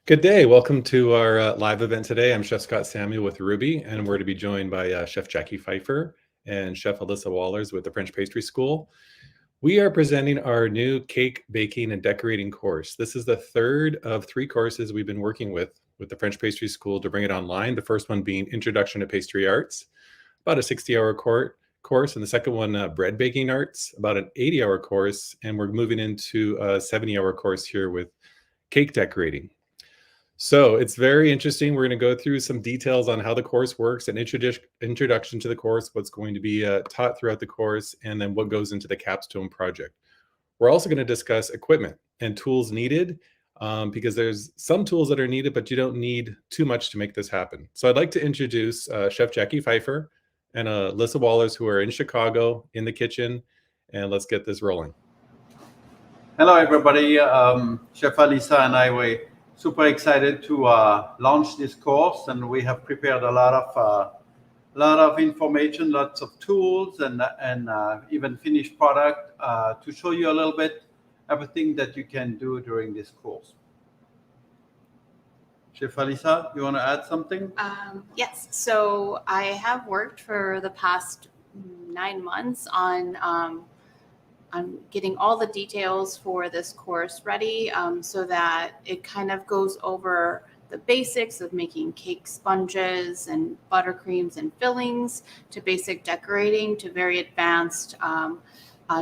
Good day. Welcome to our live event today. I'm Chef Scott Samuel with Rouxbe, and we're to be joined by Chef Jackie Pfeiffer and Chef Alyssa Wallers with the French Pastry School. We are presenting our new cake baking and decorating course. This is the third of three courses we've been working with the French Pastry School to bring it online. The first one being Introduction to Pastry Arts, about a 60-hour course, and the second one, Bread Baking Arts, about an 80-hour course, and we're moving into a 70-hour course here with cake decorating. So it's very interesting. We're going to go through some details on how the course works, an introduction to the course, what's going to be taught throughout the course, and then what goes into the capstone project. We're also going to discuss equipment and tools needed because there's some tools that are needed, but you don't need too much to make this happen. So I'd like to introduce Chef Jackie Pfeiffer and Alyssa Wallers, who are in Chicago in the kitchen, and let's get this rolling. Hello, everybody. Chef Alyssa and I were super excited to launch this course, and we have prepared a lot of information, lots of tools, and even finished product to show you a little bit everything that you can do during this course. Chef Alyssa, you want to add something? Yes. So I have worked for the past 9 months on getting all the details for this course ready so that it kind of goes over the basics of making cake sponges and buttercreams and fillings to basic decorating to very advanced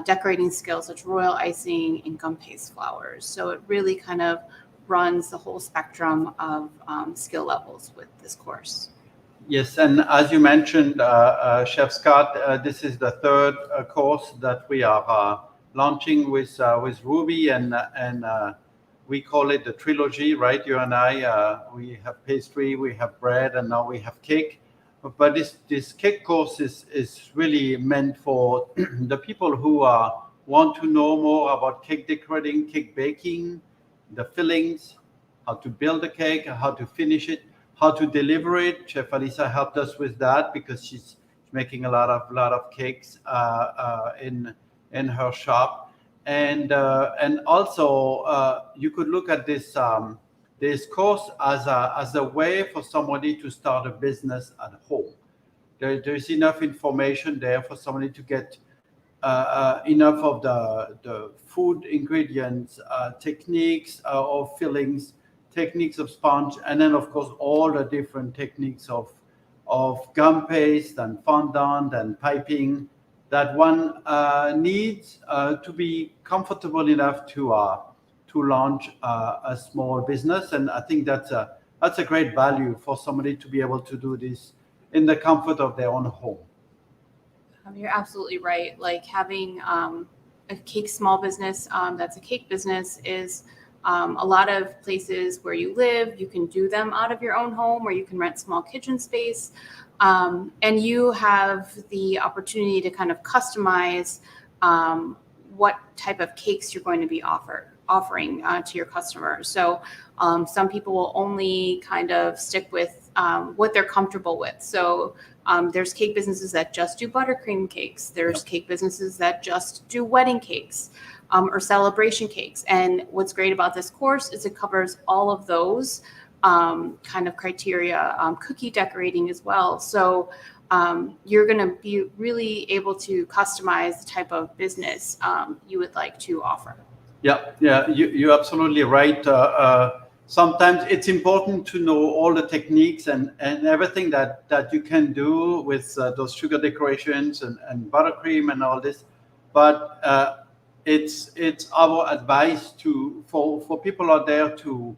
decorating skills such as royal icing and gum paste flowers. So it really kind of runs the whole spectrum of skill levels with this course. Yes, and as you mentioned, Chef Scott, this is the third course that we are launching with Rouxbe, and we call it the trilogy, right? You and I, we have pastry, we have bread, and now we have cake. But this cake course is really meant for the people who want to know more about cake decorating, cake baking, the fillings, how to build a cake, how to finish it, how to deliver it. Chef Alyssa helped us with that because she's making a lot of cakes in her shop, and also you could look at this course as a way for somebody to start a business at home. There's enough information there for somebody to get enough of the food ingredients, techniques of fillings, techniques of sponge, and then of course all the different techniques of gum paste and fondant and piping that one needs to be comfortable enough to launch a small business. And I think that's a great value for somebody to be able to do this in the comfort of their own home. You're absolutely right. Like having a cake small business that's a cake business is a lot of places where you live, you can do them out of your own home, or you can rent small kitchen space. And you have the opportunity to kind of customize what type of cakes you're going to be offering to your customers. So some people will only kind of stick with what they're comfortable with. So there's cake businesses that just do buttercream cakes. There's cake businesses that just do wedding cakes or celebration cakes. And what's great about this course is it covers all of those kind of criteria, cookie decorating as well. So you're going to be really able to customize the type of business you would like to offer. Yeah, you're absolutely right. Sometimes it's important to know all the techniques and everything that you can do with those sugar decorations and buttercream and all this. But it's our advice for people out there to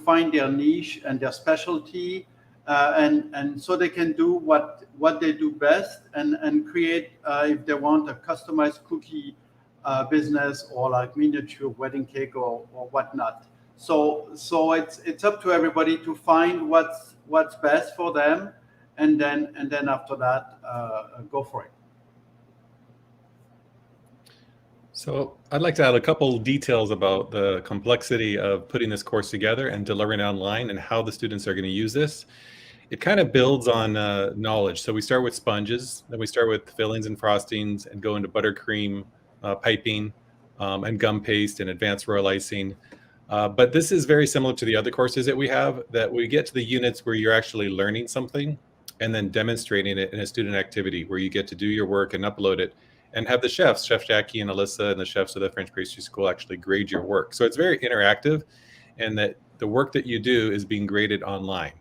find their niche and their specialty, and so they can do what they do best and create, if they want, a customized cookie business or like miniature wedding cake or whatnot. So it's up to everybody to find what's best for them, and then after that, go for it. So I'd like to add a couple details about the complexity of putting this course together and delivering it online and how the students are going to use this. It kind of builds on knowledge. So we start with sponges, then we start with fillings and frostings and go into buttercream, piping, and gum paste and advanced royal icing. But this is very similar to the other courses that we have, that we get to the units where you're actually learning something and then demonstrating it in a student activity where you get to do your work and upload it and have the chefs, Chef Jackie and Alyssa and the chefs of the French Pastry School actually grade your work. So it's very interactive, and that the work that you do is being graded online.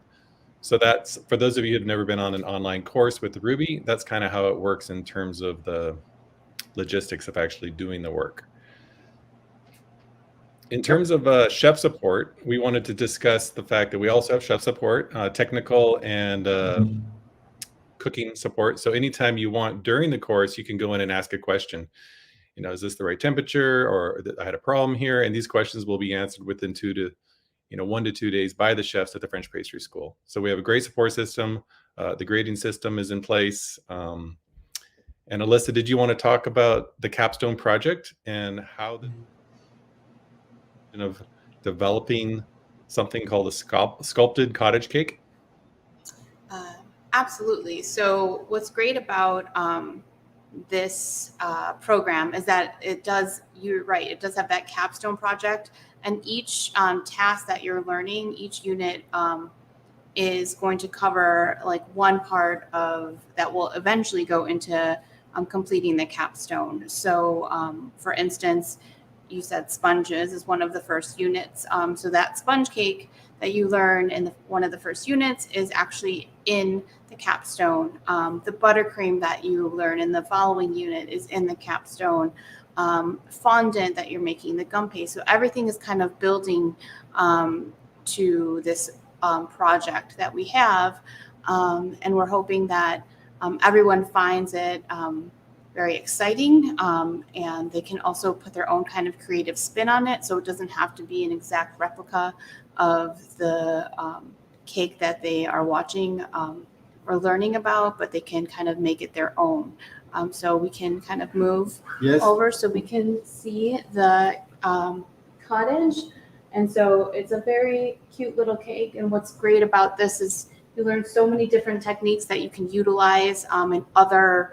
So that's, for those of you who've never been on an online course with Rouxbe, that's kind of how it works in terms of the logistics of actually doing the work. In terms of chef support, we wanted to discuss the fact that we also have chef support, technical and cooking support. So anytime you want during the course, you can go in and ask a question. You know, is this the right temperature, or I had a problem here? And these questions will be answered within 1 to 2 days by the chefs at the French Pastry School. So we have a great support system. The grading system is in place. And Alyssa, did you want to talk about the capstone project and how of developing something called a sculpted cottage cake? Absolutely. So what's great about this program is that it does, you're right, it does have that capstone project, and each task that you're learning, each unit is going to cover like one part of that will eventually go into completing the capstone. So for instance, you said sponges is one of the first units. So that sponge cake that you learn in one of the first units is actually in the capstone. The buttercream that you learn in the following unit is in the capstone. Fondant that you're making, the gum paste. So everything is kind of building to this project that we have. And we're hoping that everyone finds it very exciting, and they can also put their own kind of creative spin on it, so it doesn't have to be an exact replica of the cake that they are watching or learning about, but they can kind of make it their own. So we can kind of move over so we can see the cottage. And so it's a very cute little cake, and what's great about this is you learn so many different techniques that you can utilize in other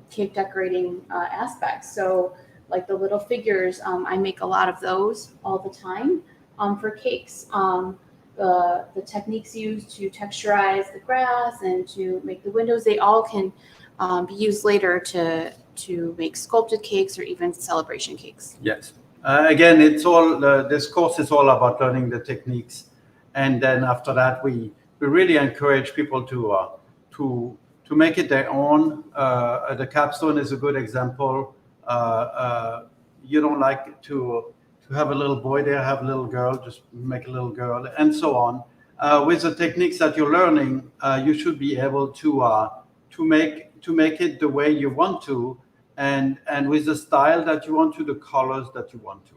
cake decorating aspects. So like the little figures, I make a lot of those all the time for cakes. The techniques used to texturize the grass and to make the windows, they all can be used later to make sculpted cakes or even celebration cakes. Yes. Again, it's all this course is all about learning the techniques, and then after that, we really encourage people to make it their own. The capstone is a good example. You don't like to have a little boy there, have a little girl, just make a little girl, and so on. With the techniques that you're learning, you should be able to make it the way you want to, and with the style that you want to, the colors that you want to.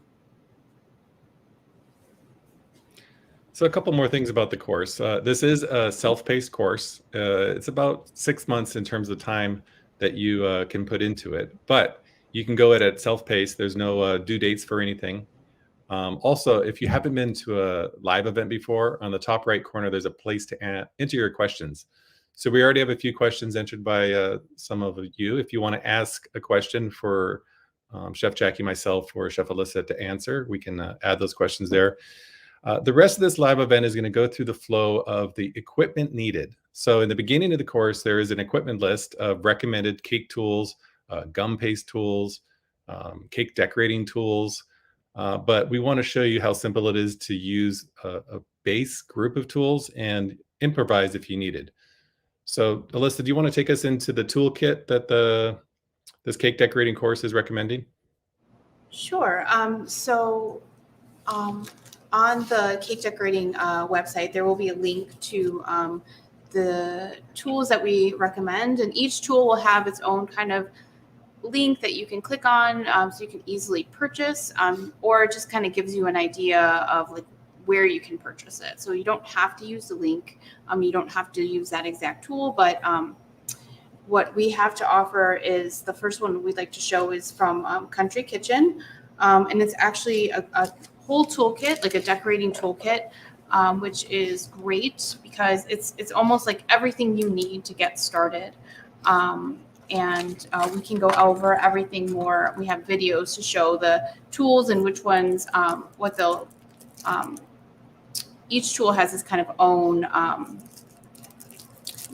So a couple more things about the course. This is a self-paced course. It's about 6 months in terms of time that you can put into it, but you can go at self-paced. There's no due dates for anything. Also, if you haven't been to a live event before, on the top right corner, there's a place to enter your questions. So we already have a few questions entered by some of you. If you want to ask a question for Chef Jackie, myself, or Chef Alyssa to answer, we can add those questions there. The rest of this live event is going to go through the flow of the equipment needed. So in the beginning of the course, there is an equipment list of recommended cake tools, gum paste tools, cake decorating tools. But we want to show you how simple it is to use a base group of tools and improvise if you needed. So Alyssa, do you want to take us into the toolkit that this cake decorating course is recommending? Sure. On the cake decorating website, there will be a link to the tools that we recommend, and each tool will have its own kind of link that you can click on, so you can easily purchase, or it just kind of gives you an idea of like where you can purchase it. So you don't have to use the link. You don't have to use that exact tool, but what we have to offer is the first one we'd like to show is from Country Kitchen, and it's actually a whole toolkit, like a decorating toolkit, which is great because it's almost like everything you need to get started. and we can go over everything more. We have videos to show the tools and which ones, what they'll, each tool has its kind of own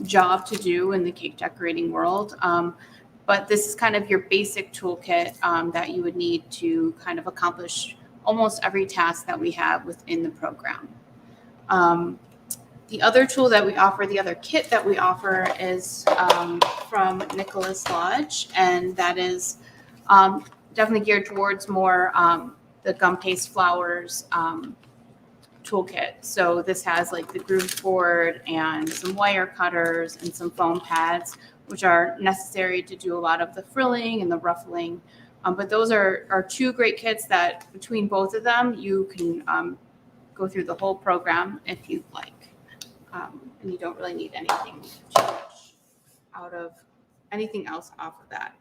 job to do in the cake decorating world. But this is kind of your basic toolkit that you would need to kind of accomplish almost every task that we have within the program. The other tool that we offer, the other kit that we offer is from Nicholas Lodge, and that is definitely geared towards more the gum paste flowers toolkit. So this has like the groove board and some wire cutters and some foam pads, which are necessary to do a lot of the frilling and the ruffling. But those are two great kits that between both of them, you can go through the whole program if you'd like. And you don't really need anything too much out of anything else off of that.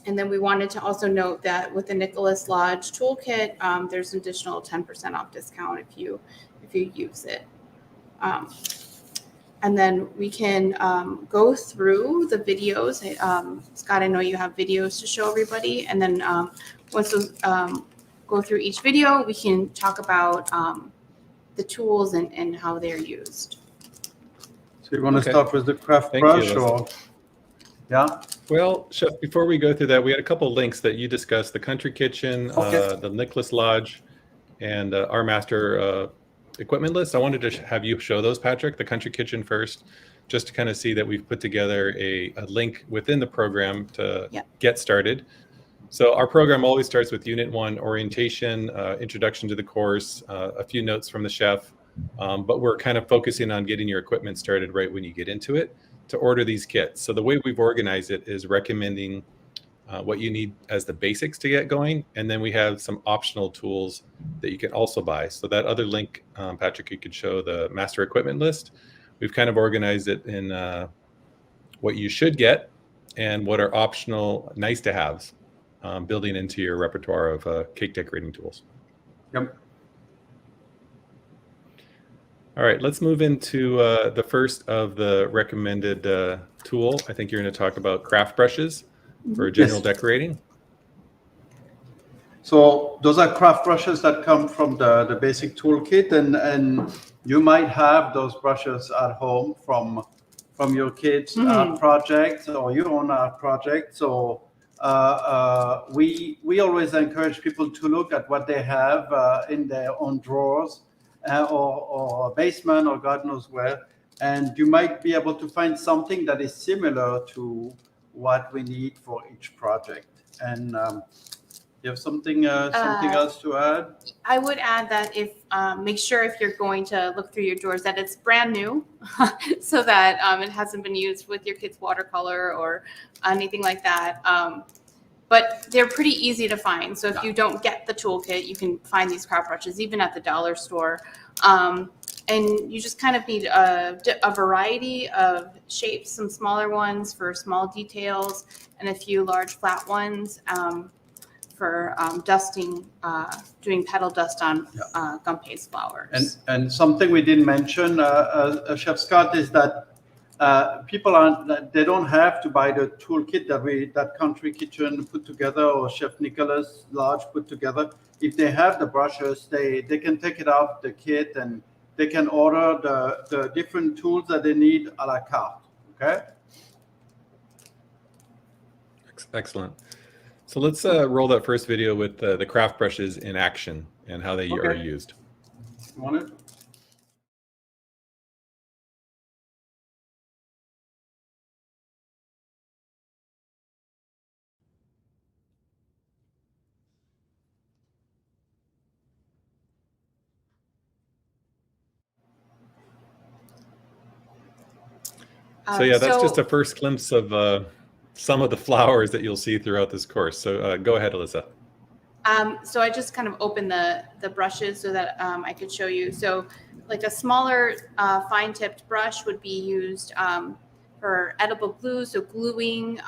And then we wanted to also note that with the Nicholas Lodge toolkit, there's an additional 10% off discount if you use it. And then we can go through the videos. Scott, I know you have videos to show everybody. And then once those go through each video, we can talk about the tools and how they're used. So you want to start with the craft Thank brush you, or? Yeah. Well, Chef, before we go through that, we had a couple of links that you discussed: the Country Kitchen, the Nicholas Lodge, and our master equipment list. I wanted to have you show those, Patrick. The Country Kitchen first, just to kind of see that we've put together a link within the program to get started. So our program always starts with Unit 1 orientation, introduction to the course, a few notes from the chef, but we're kind of focusing on getting your equipment started right when you get into it to order these kits. So the way we've organized it is recommending what you need as the basics to get going, and then we have some optional tools that you can also buy. So that other link, Patrick, you could show the master equipment list. We've kind of organized it in what you should get and what are optional nice to haves. Building into your repertoire of cake decorating tools. Yep. All right, let's move into the first of the recommended tool. I think you're going to talk about craft brushes for general decorating. So those are craft brushes that come from the basic toolkit, and you might have those brushes at home from your kids' art projects or your own art project. So we always encourage people to look at what they have in their own drawers or basement or God knows where, and you might be able to find something that is similar to what we need for each project. And you have something else to add? I would add that if make sure if you're going to look through your drawers that it's brand new, so that it hasn't been used with your kids' watercolor or anything like that. But they're pretty easy to find. So if you don't get the toolkit, you can find these craft brushes even at the dollar store. And you just kind of need a variety of shapes, some smaller ones for small details, and a few large flat ones for dusting, doing petal dust on gum paste flowers. And something we didn't mention, Chef Scott, is that people they don't have to buy the toolkit that Country Kitchen put together or Chef Nicholas Lodge put together. If they have the brushes, they can take it out the kit and they can order the different tools that they need a la carte. Okay. Excellent. So let's roll that first video with the craft brushes in action and how they are used. You want it? So yeah, that's just a first glimpse of some of the flowers that you'll see throughout this course. So go ahead, Alyssa. So I just kind of opened the brushes so that I could show you. So like a smaller fine-tipped brush would be used for edible glue, so gluing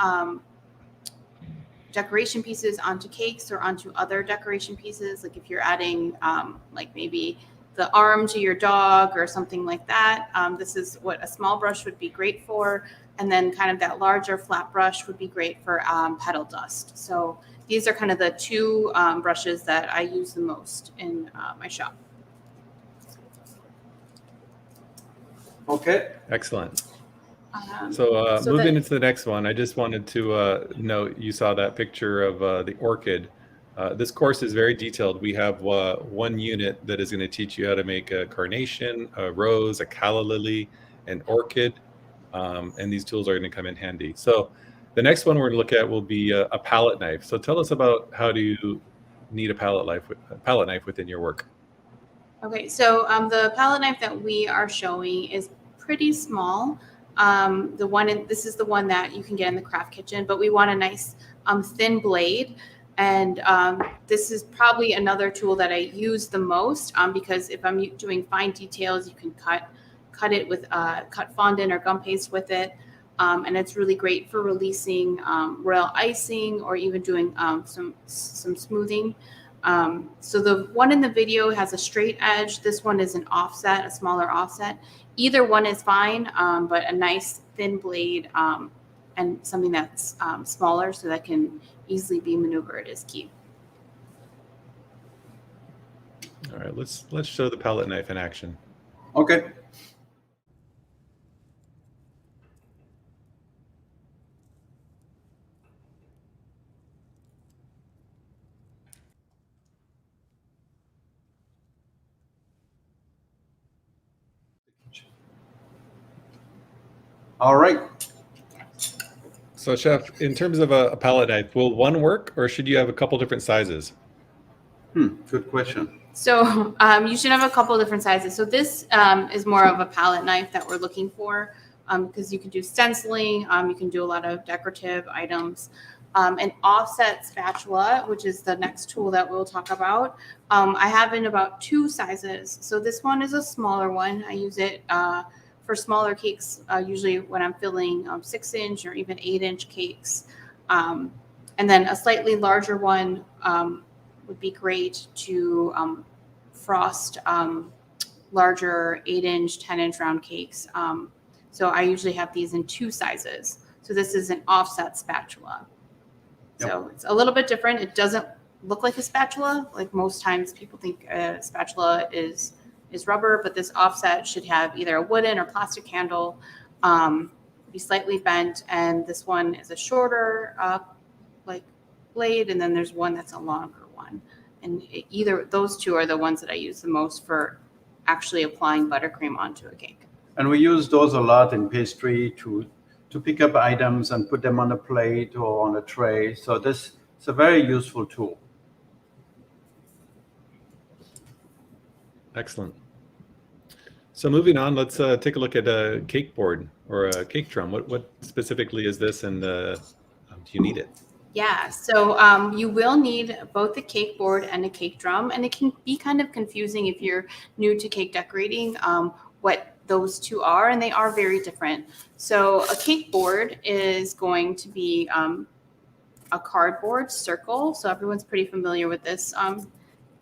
decoration pieces onto cakes or onto other decoration pieces. Like if you're adding like maybe the arm to your dog or something like that. This is what a small brush would be great for. And then kind of that larger flat brush would be great for petal dust. So these are kind of the two brushes that I use the most in my shop. Okay. Excellent. So Moving into the next one, I just wanted to note, you saw that picture of the orchid. This course is very detailed. We have one unit that is going to teach you how to make a carnation, a rose, a calla lily, an orchid, and these tools are going to come in handy. So the next one we're going to look at will be a palette knife. So tell us about how do you need a palette knife within your work. Okay, so the palette knife that we are showing is pretty small. This is the one that you can get in the craft kitchen, but we want a nice thin blade. And this is probably another tool that I use the most because if I'm doing fine details, you can cut it with cut fondant or gum paste with it. And it's really great for releasing royal icing or even doing some smoothing. So the one in the video has a straight edge. This one is an offset, a smaller offset. Either one is fine, but a nice thin blade and something that's smaller so that can easily be maneuvered is key. All right, let's show the palette knife in action. Okay. All right. So Chef, in terms of a palette knife, will one work or should you have a couple different sizes? Good question. So you should have a couple different sizes. So this is more of a palette knife that we're looking for because you can do stenciling, you can do a lot of decorative items. An offset spatula, which is the next tool that we'll talk about, I have in about 2 sizes. So this one is a smaller one. I use it for smaller cakes, usually when I'm filling 6-inch or even 8-inch cakes. And then a slightly larger one would be great to frost larger 8-inch, 10-inch round cakes. So I usually have these in 2 sizes. So this is an offset spatula. Yep. So it's a little bit different. It doesn't look like a spatula. Like most times people think a spatula is rubber, but this offset should have either a wooden or plastic handle, be slightly bent. And this one is a shorter like blade. And then there's one that's a longer one. And either those two are the ones that I use the most for actually applying buttercream onto a cake. And we use those a lot in pastry to pick up items and put them on a plate or on a tray. So this is a very useful tool. Excellent. So moving on, let's take a look at a cake board or a cake drum. What specifically is this, and do you need it? Yeah, so you will need both a cake board and a cake drum, and it can be kind of confusing if you're new to cake decorating what those two are, and they are very different. So a cake board is going to be a cardboard circle. So everyone's pretty familiar with this.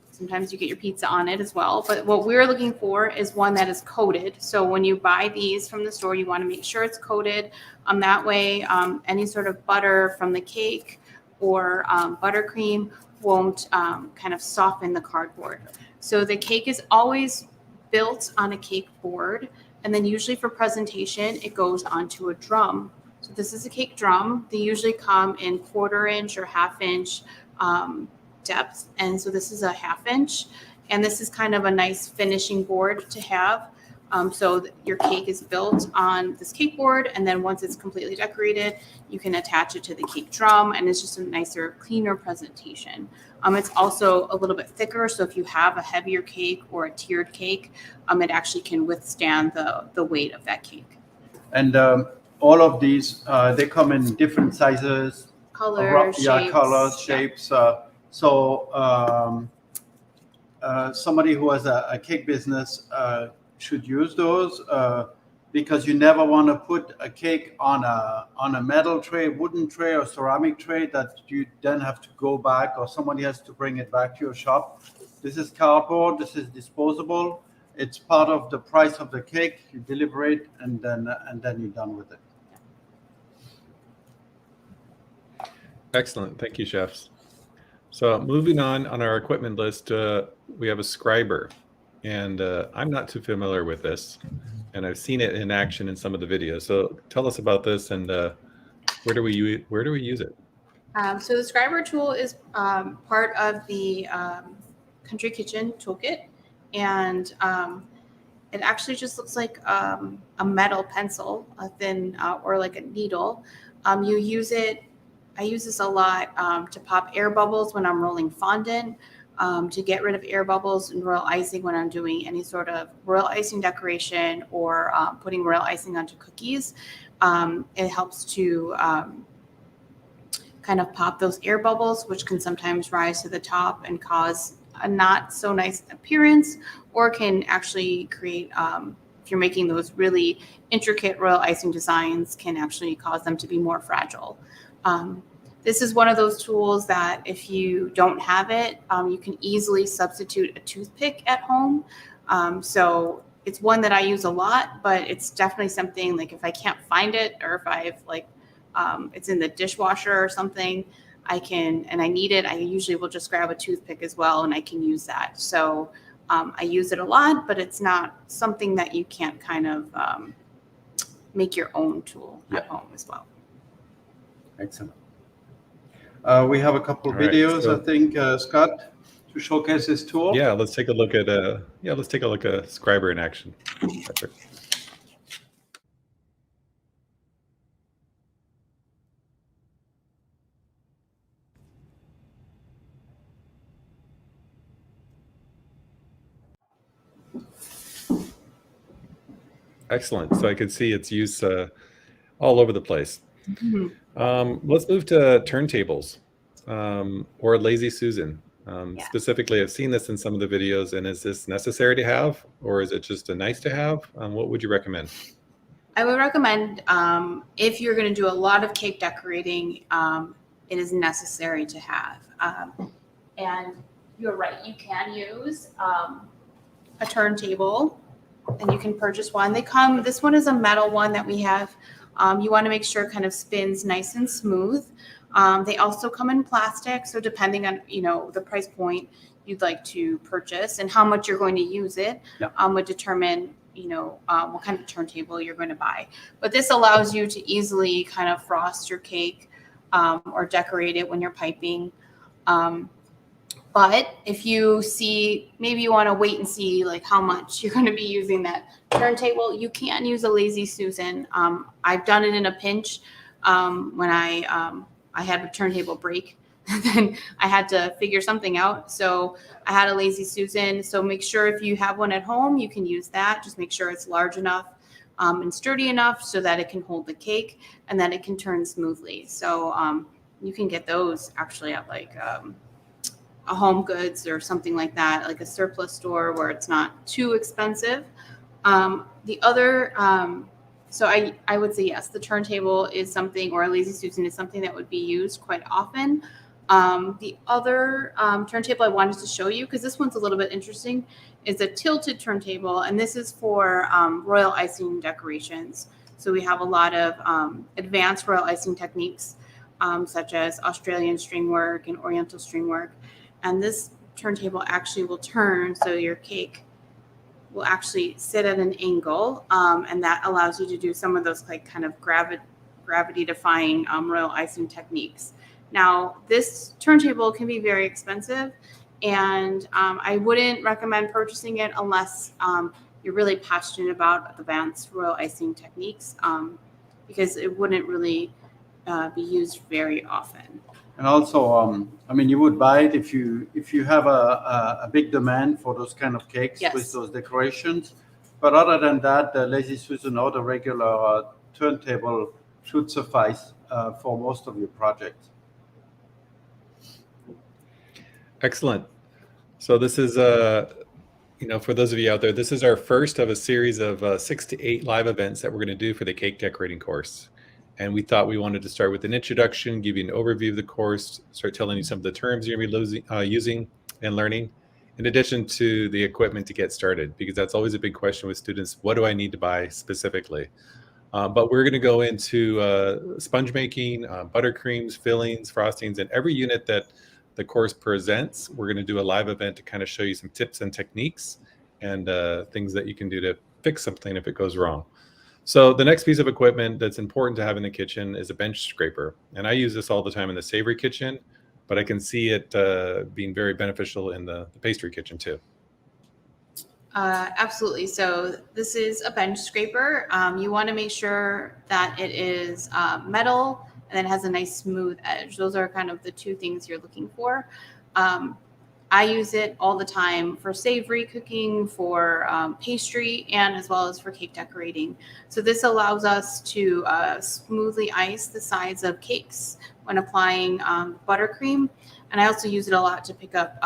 Sometimes you get your pizza on it as well. But what we're looking for is one that is coated. So when you buy these from the store, you want to make sure it's coated. That way, any sort of butter from the cake or buttercream won't kind of soften the cardboard. So the cake is always built on a cake board. And then usually for presentation, it goes onto a drum. So this is a cake drum. They usually come in 1/4-inch or 1/2-inch depth. And so this is a 1/2-inch. And this is kind of a nice finishing board to have. So your cake is built on this cake board. And then once it's completely decorated, you can attach it to the cake drum. And it's just a nicer, cleaner presentation. It's also a little bit thicker. So if you have a heavier cake or a tiered cake, it actually can withstand the weight of that cake. And all of these, they come in different sizes. Colors, shapes. Colors, shapes. Somebody who has a cake business should use those because you never want to put a cake on a metal tray, wooden tray, or ceramic tray that you then have to go back or somebody has to bring it back to your shop. This is cardboard. This is disposable. It's part of the price of the cake. You deliver it and then you're done with it. Excellent. Thank you, chefs. So moving on our equipment list, we have a Scriber. And I'm not too familiar with this. And I've seen it in action in some of the videos. So tell us about this and where do we use it? So the Scriber tool is part of the Country Kitchen toolkit, and it actually just looks like a metal pencil, a thin or like a needle. You use it. I use this a lot to pop air bubbles when I'm rolling fondant, to get rid of air bubbles and royal icing when I'm doing any sort of royal icing decoration or putting royal icing onto cookies. It helps to kind of pop those air bubbles, which can sometimes rise to the top and cause a not so nice appearance, or can actually create, if you're making those really intricate royal icing designs, can actually cause them to be more fragile. This is one of those tools that if you don't have it, you can easily substitute a toothpick at home. So it's one that I use a lot, but it's definitely something like if I can't find it, or if I've like, it's in the dishwasher or something, I can, and I need it, I usually will just grab a toothpick as well, and I can use that. So I use it a lot, but it's not something that you can't kind of make your own tool at home as well. Excellent. We have a couple All right, videos, so, I think, Scott, to showcase this tool. Yeah, let's take a look at Scriber in action. Perfect. Excellent. So I could see its use all over the place. Mm-hmm. Let's move to turntables or Lazy Susan. Specifically, I've seen this in some of the videos, and is this necessary to have, or is it just a nice to have? What would you recommend? I would recommend if you're going to do a lot of cake decorating, it is necessary to have. And you're right, you can use a turntable, and you can purchase one. They come, this one is a metal one that we have. You want to make sure it kind of spins nice and smooth. They also come in plastic, so depending on, you know, the price point you'd like to purchase and how much you're going to use it, would determine, you know, what kind of turntable you're going to buy. But this allows you to easily kind of frost your cake or decorate it when you're piping. But if you see, maybe you want to wait and see like how much you're going to be using that turntable, you can use a Lazy Susan. I've done it in a pinch when I had a turntable break. Then I had to figure something out. So I had a Lazy Susan. So make sure if you have one at home, you can use that. Just make sure it's large enough and sturdy enough so that it can hold the cake and that it can turn smoothly. So you can get those actually at like a Home Goods or something like that, like a surplus store where it's not too expensive. The other, so I would say yes, the turntable is something, or a Lazy Susan is something that would be used quite often. The other turntable I wanted to show you, because this one's a little bit interesting, is a tilted turntable, and this is for royal icing decorations. So we have a lot of advanced royal icing techniques, such as Australian string work and Oriental string work. And this turntable actually will turn, so your cake will actually sit at an angle, and that allows you to do some of those like kind of gravity-defying royal icing techniques. Now, this turntable can be very expensive, and I wouldn't recommend purchasing it unless you're really passionate about advanced royal icing techniques, because it wouldn't really be used very often. And also, I mean, you would buy it if you have a big demand for those kind of cakes with those decorations. But other than that, the Lazy Susan or the regular turntable should suffice for most of your projects. Excellent. So this is, you know, for those of you out there, this is our first of a series of 6 to 8 live events that we're going to do for the cake decorating course. And we thought we wanted to start with an introduction, give you an overview of the course, start telling you some of the terms you're going to be using and learning, in addition to the equipment to get started, because that's always a big question with students. What do I need to buy specifically? But we're going to go into sponge making, buttercreams, fillings, frostings, and every unit that the course presents. We're going to do a live event to kind of show you some tips and techniques and things that you can do to fix something if it goes wrong. So the next piece of equipment that's important to have in the kitchen is a bench scraper. And I use this all the time in the savory kitchen, but I can see it being very beneficial in the pastry kitchen too. Absolutely. So this is a bench scraper. You want to make sure that it is metal and then has a nice smooth edge. Those are kind of the two things you're looking for. I use it all the time for savory cooking, for pastry, and as well as for cake decorating. So this allows us to smoothly ice the sides of cakes when applying buttercream. And I also use it a lot to pick up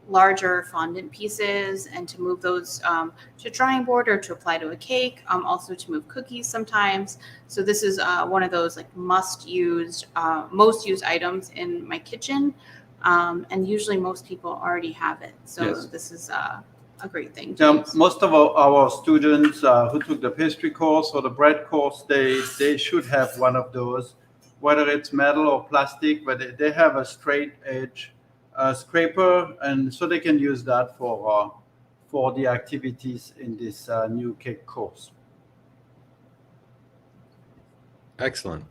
larger fondant pieces and to move those to drying board or to apply to a cake, also to move cookies sometimes. So this is one of those like most used items in my kitchen. And usually most people already have it. So Yes. This is a great thing. Yeah, most of our students who took the pastry course or the bread course, they should have one of those, whether it's metal or plastic, but they have a straight edge scraper, and so they can use that for the activities in this new cake course. Excellent.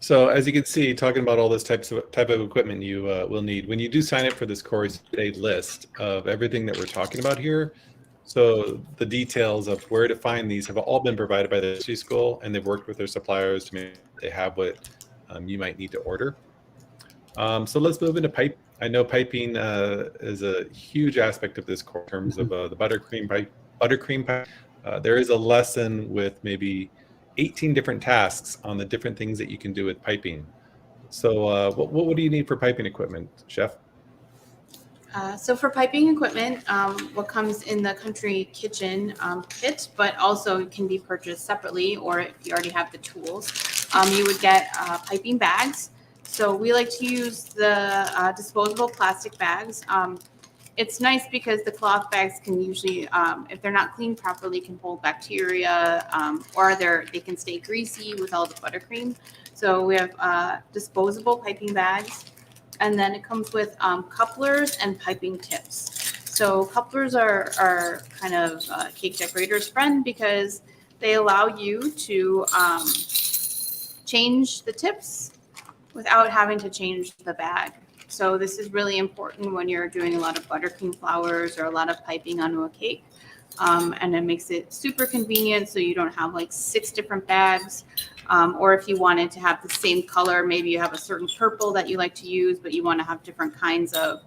So as you can see, talking about all this type of equipment you will need when you do sign up for this course, a list of everything that we're talking about here. So the details of where to find these have all been provided by the pastry school, and they've worked with their suppliers to make sure they have what you might need to order. So let's move into pipe. I know piping is a huge aspect of this course in terms of the buttercream pipe. There is a lesson with maybe 18 different tasks on the different things that you can do with piping. So what do you need for piping equipment, Chef? So for piping equipment, what comes in the country kitchen kit, but also can be purchased separately, or if you already have the tools, you would get piping bags. So we like to use the disposable plastic bags. It's nice because the cloth bags can usually, if they're not cleaned properly, can hold bacteria, or they can stay greasy with all the buttercream. So we have disposable piping bags, and then it comes with couplers and piping tips. So couplers are kind of cake decorator's friend because they allow you to change the tips without having to change the bag. So this is really important when you're doing a lot of buttercream flowers or a lot of piping onto a cake. And it makes it super convenient so you don't have like 6 different bags. Or if you wanted to have the same color, maybe you have a certain purple that you like to use, but you want to have different kinds of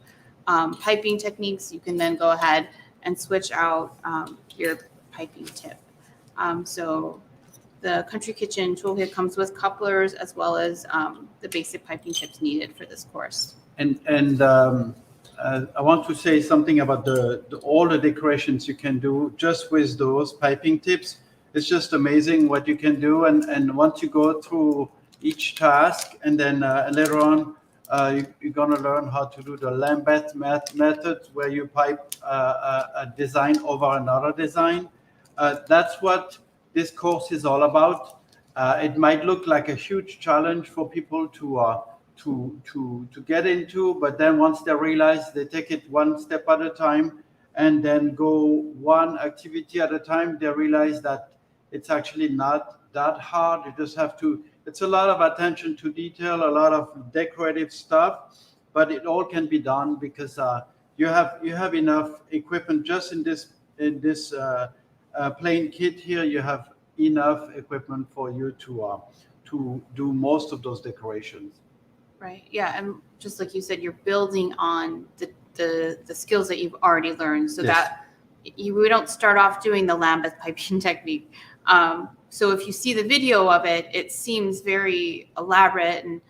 piping techniques, you can then go ahead and switch out your piping tip. So the Country Kitchen toolkit comes with couplers as well as the basic piping tips needed for this course. And I want to say something about all the decorations you can do just with those piping tips. It's just amazing what you can do. And once you go through each task, and then later on, you're going to learn how to do the Lambeth method, where you pipe a design over another design. That's what this course is all about. It might look like a huge challenge for people to get into, but then once they realize, they take it one step at a time and then go one activity at a time, they realize that it's actually not that hard. You just have to, it's a lot of attention to detail, a lot of decorative stuff, but it all can be done because you have enough equipment just in this plain kit here. You have enough equipment for you to do most of those decorations. Right. Yeah. And just like you said, you're building on the skills that you've already learned, so Yes. that we don't start off doing the Lambeth piping technique. So if you see the video of it, it seems very elaborate and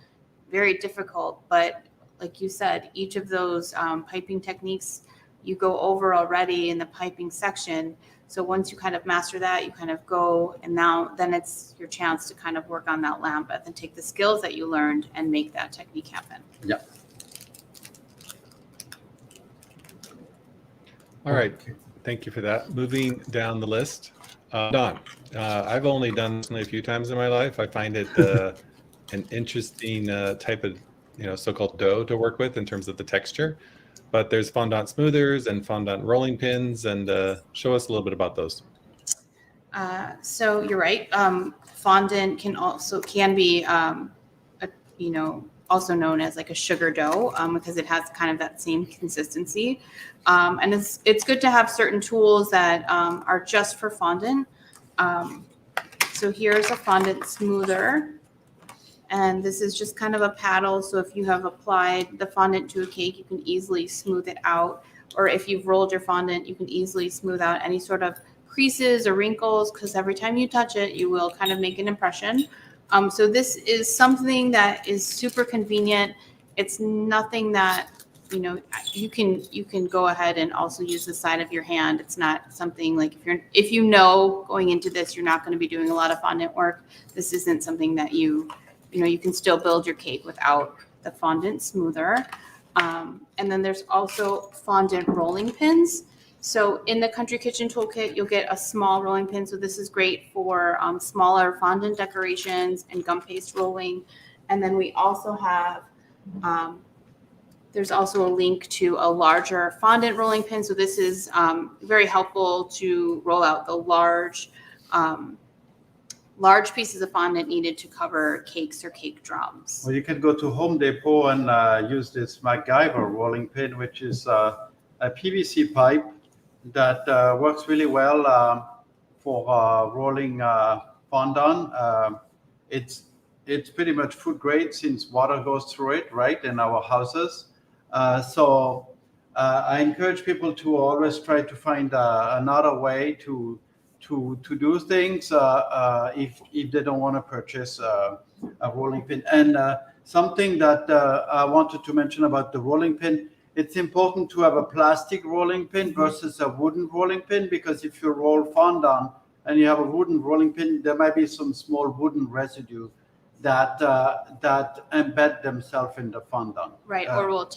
very difficult. But like you said, each of those piping techniques you go over already in the piping section. So once you kind of master that, you kind of go, and then it's your chance to kind of work on that Lambeth and take the skills that you learned and make that technique happen. Yeah. All right. Thank you for that. Moving down the list, Don. I've only done this a few times in my life. I find it an interesting type of so-called dough to work with in terms of the texture. But there's fondant smoothers and fondant rolling pins, and show us a little bit about those. So you're right. Fondant can be also known as like a sugar dough because it has kind of that same consistency. And it's good to have certain tools that are just for fondant. So here's a fondant smoother. And this is just kind of a paddle. So if you have applied the fondant to a cake, you can easily smooth it out. Or if you've rolled your fondant, you can easily smooth out any sort of creases or wrinkles, because every time you touch it, you will kind of make an impression. So this is something that is super convenient. It's nothing that, you can go ahead and also use the side of your hand. It's not something like if you know going into this, you're not going to be doing a lot of fondant work. This isn't something that you can still build your cake without the fondant smoother. And then there's also fondant rolling pins. So in the Country Kitchen Toolkit, you'll get a small rolling pin. So this is great for smaller fondant decorations and gum paste rolling. And then we also have, there's also a link to a larger fondant rolling pin. So this is very helpful to roll out the large pieces of fondant needed to cover cakes or cake drums. Well, you can go to Home Depot and use this MacGyver rolling pin, which is a PVC pipe that works really well for rolling fondant. It's pretty much food grade since water goes through it, right, in our houses. So I encourage people to always try to find another way to do things if they don't want to purchase a rolling pin. And something that I wanted to mention about the rolling pin, it's important to have a plastic rolling pin versus a wooden rolling pin, because if you roll fondant and you have a wooden rolling pin, there might be some small wooden residue that embed themselves in the fondant. Right, or will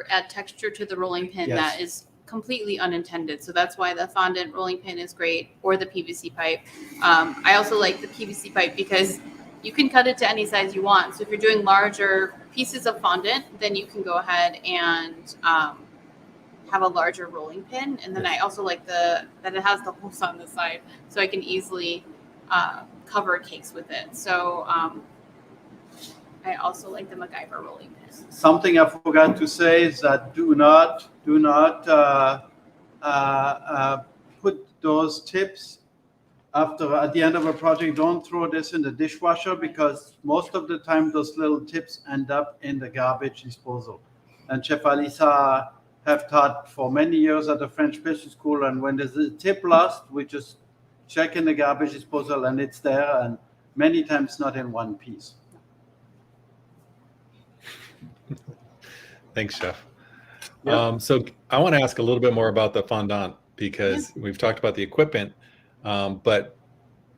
add texture to the rolling pin. Yes. That is completely unintended. So that's why the fondant rolling pin is great, or the PVC pipe. I also like the PVC pipe because you can cut it to any size you want. So if you're doing larger pieces of fondant, then you can go ahead and have a larger rolling pin. And then I also like that it has the holes on the side, so I can easily cover cakes with it. So I also like the MacGyver rolling pin. Something I forgot to say is that do not put those tips at the end of a project. Don't throw this in the dishwasher, because most of the time those little tips end up in the garbage disposal. And Chef Alisa have taught for many years at the French Pastry School, and when there's a tip lost, we just check in the garbage disposal and it's there, and many times not in one piece. Thanks, Chef. Yep. So I want to ask a little bit more about the fondant, because we've talked about the equipment, but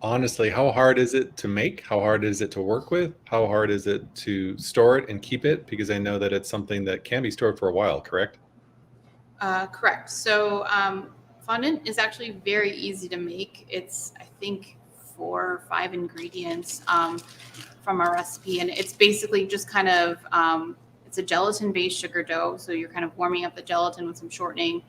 honestly, how hard is it to make? How hard is it to work with? How hard is it to store it and keep it? Because I know that it's something that can be stored for a while, correct? Correct. So fondant is actually very easy to make. It's, I think, 4 or 5 ingredients from our recipe, and it's basically just kind of it's a gelatin-based sugar dough. So you're kind of warming up the gelatin with some shortening,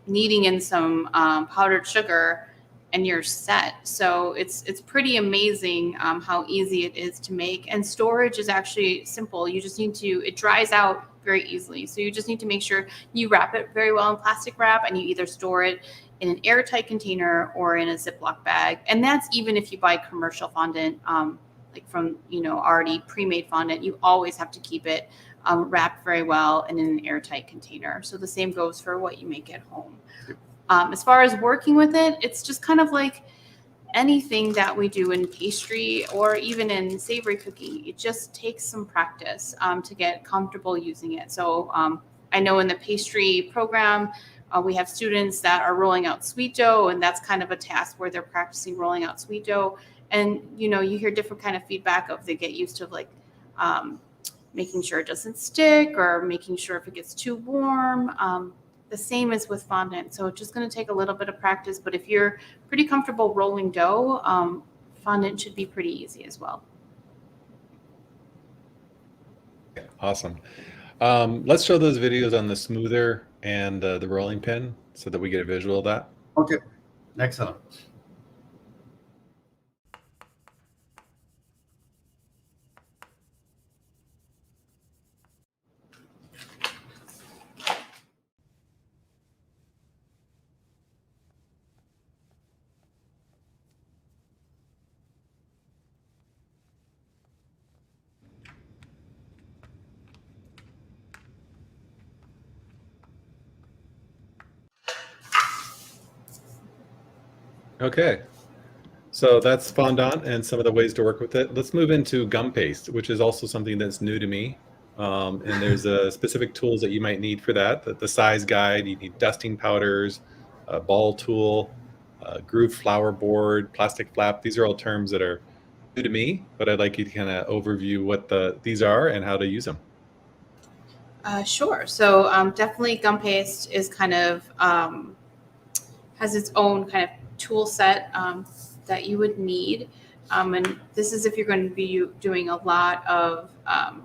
kneading in some powdered sugar, and you're set. So it's pretty amazing how easy it is to make. And storage is actually simple. You just need to, it dries out very easily. So you just need to make sure you wrap it very well in plastic wrap, and you either store it in an airtight container or in a Ziploc bag. And that's even if you buy commercial fondant, like from, already pre-made fondant, you always have to keep it wrapped very well and in an airtight container. So the same goes for what you make at home. As far as working with it, it's just kind of like anything that we do in pastry or even in savory cooking. It just takes some practice to get comfortable using it. So I know in the pastry program, we have students that are rolling out sweet dough, and that's kind of a task where they're practicing rolling out sweet dough. And, you hear different kind of feedback of they get used to like making sure it doesn't stick, or making sure if it gets too warm. the same as with fondant. So it's just going to take a little bit of practice, but if you're pretty comfortable rolling dough, fondant should be pretty easy as well. Awesome. Let's show those videos on the smoother and the rolling pin so that we get a visual of that. Okay, excellent. Okay, so that's fondant and some of the ways to work with it. Let's move into gum paste, which is also something that's new to me. And there's specific tools that you might need for that. The size guide, you need dusting powders, a ball tool, grooved flower board, plastic flap. These are all terms that are new to me, but I'd like you to kind of overview what these are and how to use them. Sure. So definitely gum paste is kind of has its own kind of tool set that you would need. And this is if you're going to be doing a lot of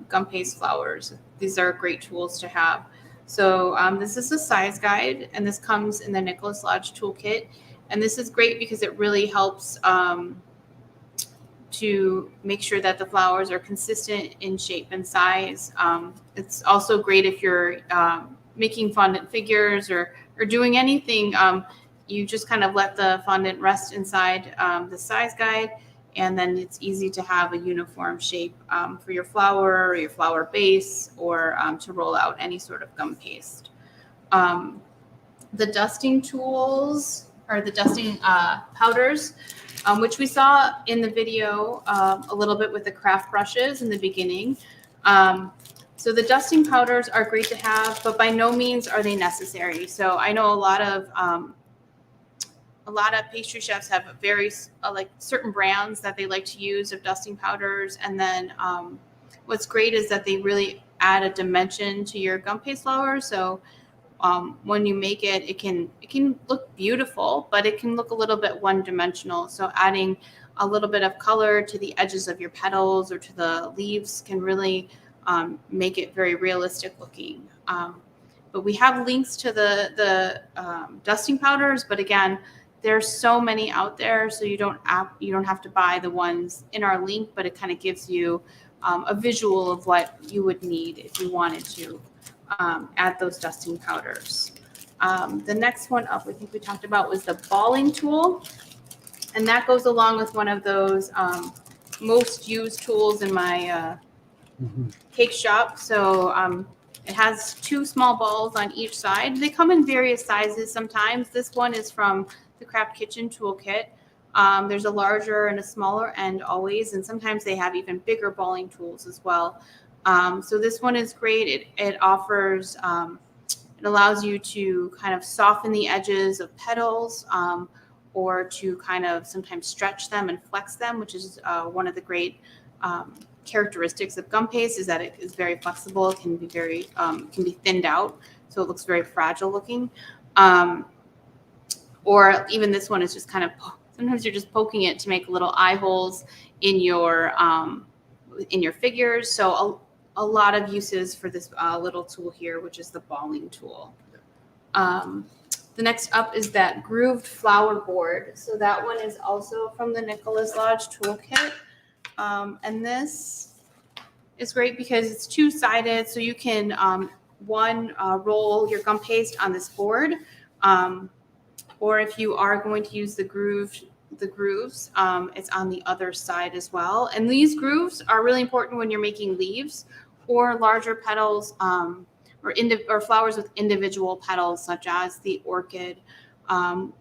gum paste flowers. These are great tools to have. So this is a size guide, and this comes in the Nicholas Lodge toolkit. And this is great because it really helps to make sure that the flowers are consistent in shape and size. It's also great if you're making fondant figures or doing anything. You just kind of let the fondant rest inside the size guide, and then it's easy to have a uniform shape for your flower or your flower base, or to roll out any sort of gum paste. The dusting tools, or the dusting powders, which we saw in the video a little bit with the craft brushes in the beginning. So the dusting powders are great to have, but by no means are they necessary. So I know a lot of pastry chefs have very like certain brands that they like to use of dusting powders, and then what's great is that they really add a dimension to your gum paste flower. So when you make it, it can look beautiful, but it can look a little bit one-dimensional. So adding a little bit of color to the edges of your petals or to the leaves can really make it very realistic looking. But we have links to the dusting powders, but again, there's so many out there, so you don't have to buy the ones in our link, but it kind of gives you a visual of what you would need if you wanted to add those dusting powders. The next one up, I think we talked about, was the balling tool, and that goes along with one of those most used tools in my cake shop. So it has two small balls on each side. They come in various sizes sometimes. This one is from the Craft Kitchen toolkit. There's a larger and a smaller end always, and sometimes they have even bigger balling tools as well. So this one is great. It offers, it allows you to kind of soften the edges of petals, or to kind of sometimes stretch them and flex them, which is one of the great characteristics of gum paste, is that it is very flexible. It can be very can be thinned out, so it looks very fragile looking. Or even this one is just kind of, sometimes you're just poking it to make little eye holes in your figures. So a lot of uses for this little tool here, which is the balling tool. The next up is that grooved flower board. So that one is also from the Nicholas Lodge toolkit. And this is great because it's two-sided, so you can roll your gum paste on this board, or if you are going to use the grooves, it's on the other side as well. And these grooves are really important when you're making leaves or larger petals, or flowers with individual petals, such as the orchid,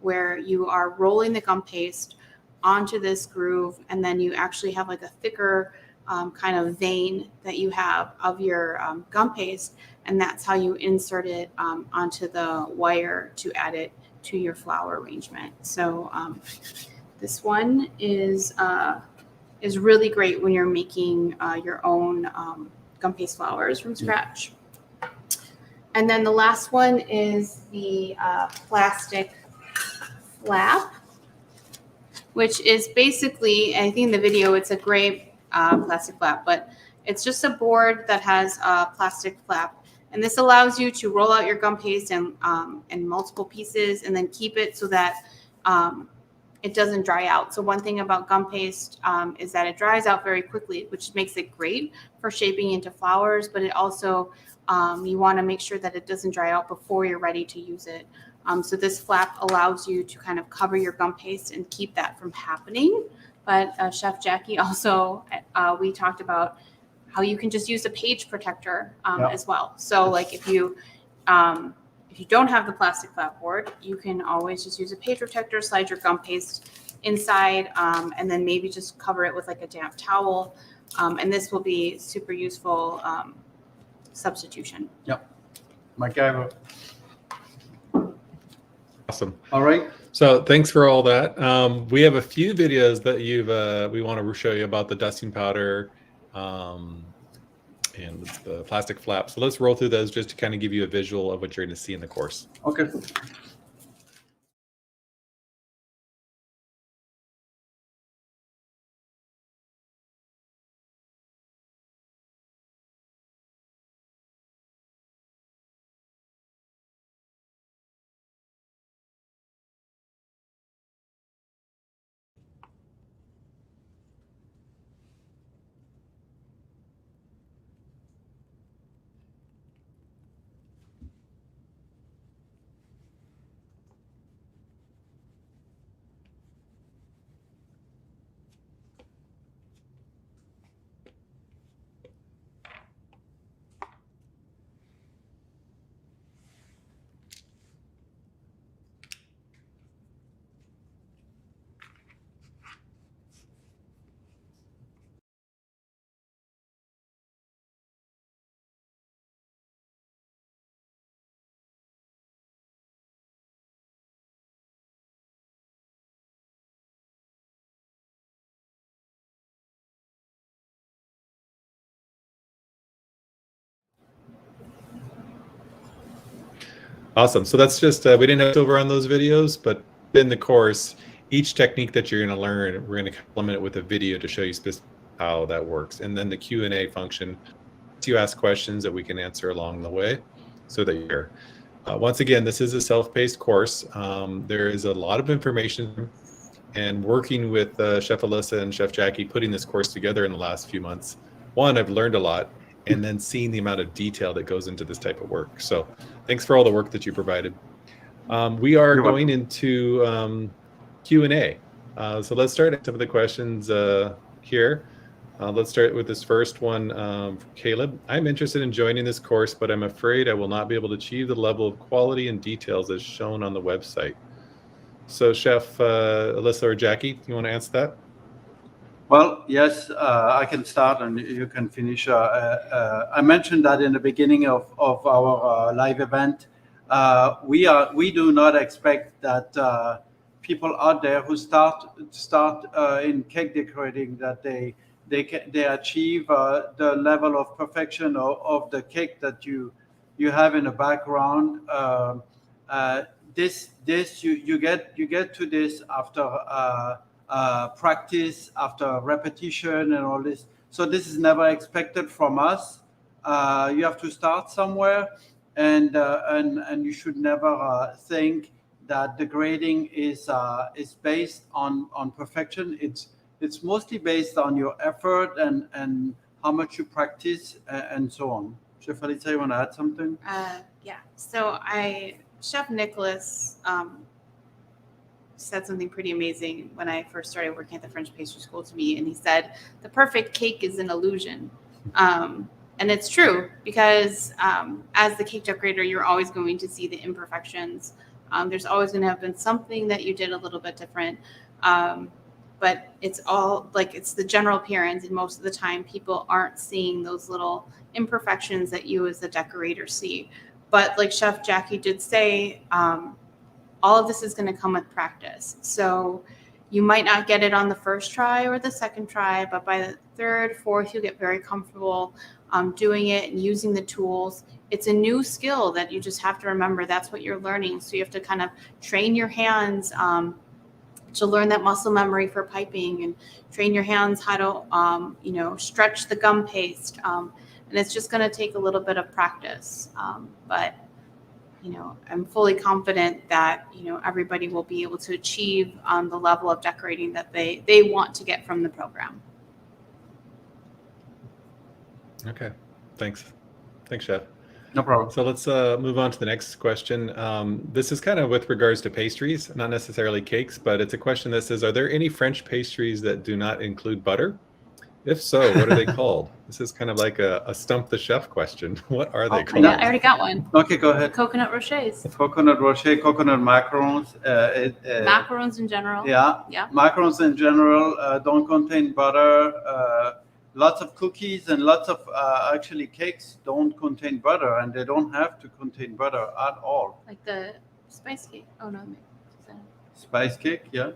where you are rolling the gum paste onto this groove, and then you actually have like a thicker kind of vein that you have of your gum paste, and that's how you insert it onto the wire to add it to your flower arrangement. So this one is really great when you're making your own gum paste flowers from scratch. And then the last one is the plastic flap, which is basically, I think in the video it's a gray plastic flap, but it's just a board that has a plastic flap. And this allows you to roll out your gum paste in multiple pieces and then keep it so that it doesn't dry out. So one thing about gum paste is that it dries out very quickly, which makes it great for shaping into flowers, but it also, you want to make sure that it doesn't dry out before you're ready to use it. So this flap allows you to kind of cover your gum paste and keep that from happening. But Chef Jackie also, we talked about how you can just use a page protector as well. So like if you don't have the plastic flap board, you can always just use a page protector, slide your gum paste inside, and then maybe just cover it with like a damp towel. And this will be super useful substitution. Yep. MacGyver. Awesome. All right. So thanks for all that. We have a few videos that we want to show you about the dusting powder and the plastic flap. So let's roll through those just to kind of give you a visual of what you're going to see in the course. Okay. Awesome. So that's just, we didn't have silver on those videos, but in the course, each technique that you're going to learn, we're going to complement it with a video to show you specifically how that works. And then the Q&A function, you ask questions that we can answer along the way so that you're, once again, this is a self-paced course. There is a lot of information, and working with Chef Alyssa and Chef Jackie, putting this course together in the last few months, one, I've learned a lot, and then seeing the amount of detail that goes into this type of work. So thanks for all the work that you provided. We are going into Q&A. So let's start at some of the questions here. Let's start with this first one from Caleb. I'm interested in joining this course, but I'm afraid I will not be able to achieve the level of quality and details as shown on the website. So Chef Alyssa or Jackie, you want to answer that? Well, yes, I can start and you can finish. I mentioned that in the beginning of our live event. We do not expect that people out there who start in cake decorating that they achieve the level of perfection of the cake that you have in the background. You get to this after practice, after repetition and all this. So this is never expected from us. You have to start somewhere, and you should never think that the grading is based on perfection. It's mostly based on your effort and how much you practice and so on. Chef Alyssa, you want to add something? Yeah. So Chef Nicholas said something pretty amazing when I first started working at the French pastry school to me, and he said the perfect cake is an illusion. And it's true, because as the cake decorator, you're always going to see the imperfections. There's always going to have been something that you did a little bit different. But it's all like, it's the general appearance, and most of the time people aren't seeing those little imperfections that you as the decorator see. But like Chef Jackie did say, all of this is going to come with practice. So you might not get it on the first try or the second try, but by the third, fourth, you'll get very comfortable. doing it and using the tools. It's a new skill that you just have to remember that's what you're learning. So you have to kind of train your hands to learn that muscle memory for piping, and train your hands how to, stretch the gum paste. And it's just going to take a little bit of practice. But I'm fully confident that, everybody will be able to achieve the level of decorating that they want to get from the program. Okay, thanks. Thanks, Chef. No problem. So let's move on to the next question. This is kind of with regards to pastries, not necessarily cakes, but it's a question that says, are there any French pastries that do not include butter? If so, what are they called? This is kind of like a stump the chef question. What are they called? I already got one. Okay, go ahead. Coconut rochets. Coconut rocher, coconut macarons. Macarons in general. Yeah. Macarons in general don't contain butter. Lots of cookies and lots of actually cakes don't contain butter, and they don't have to contain butter at all. Like the spice cake. Oh no, Spice cake, yeah.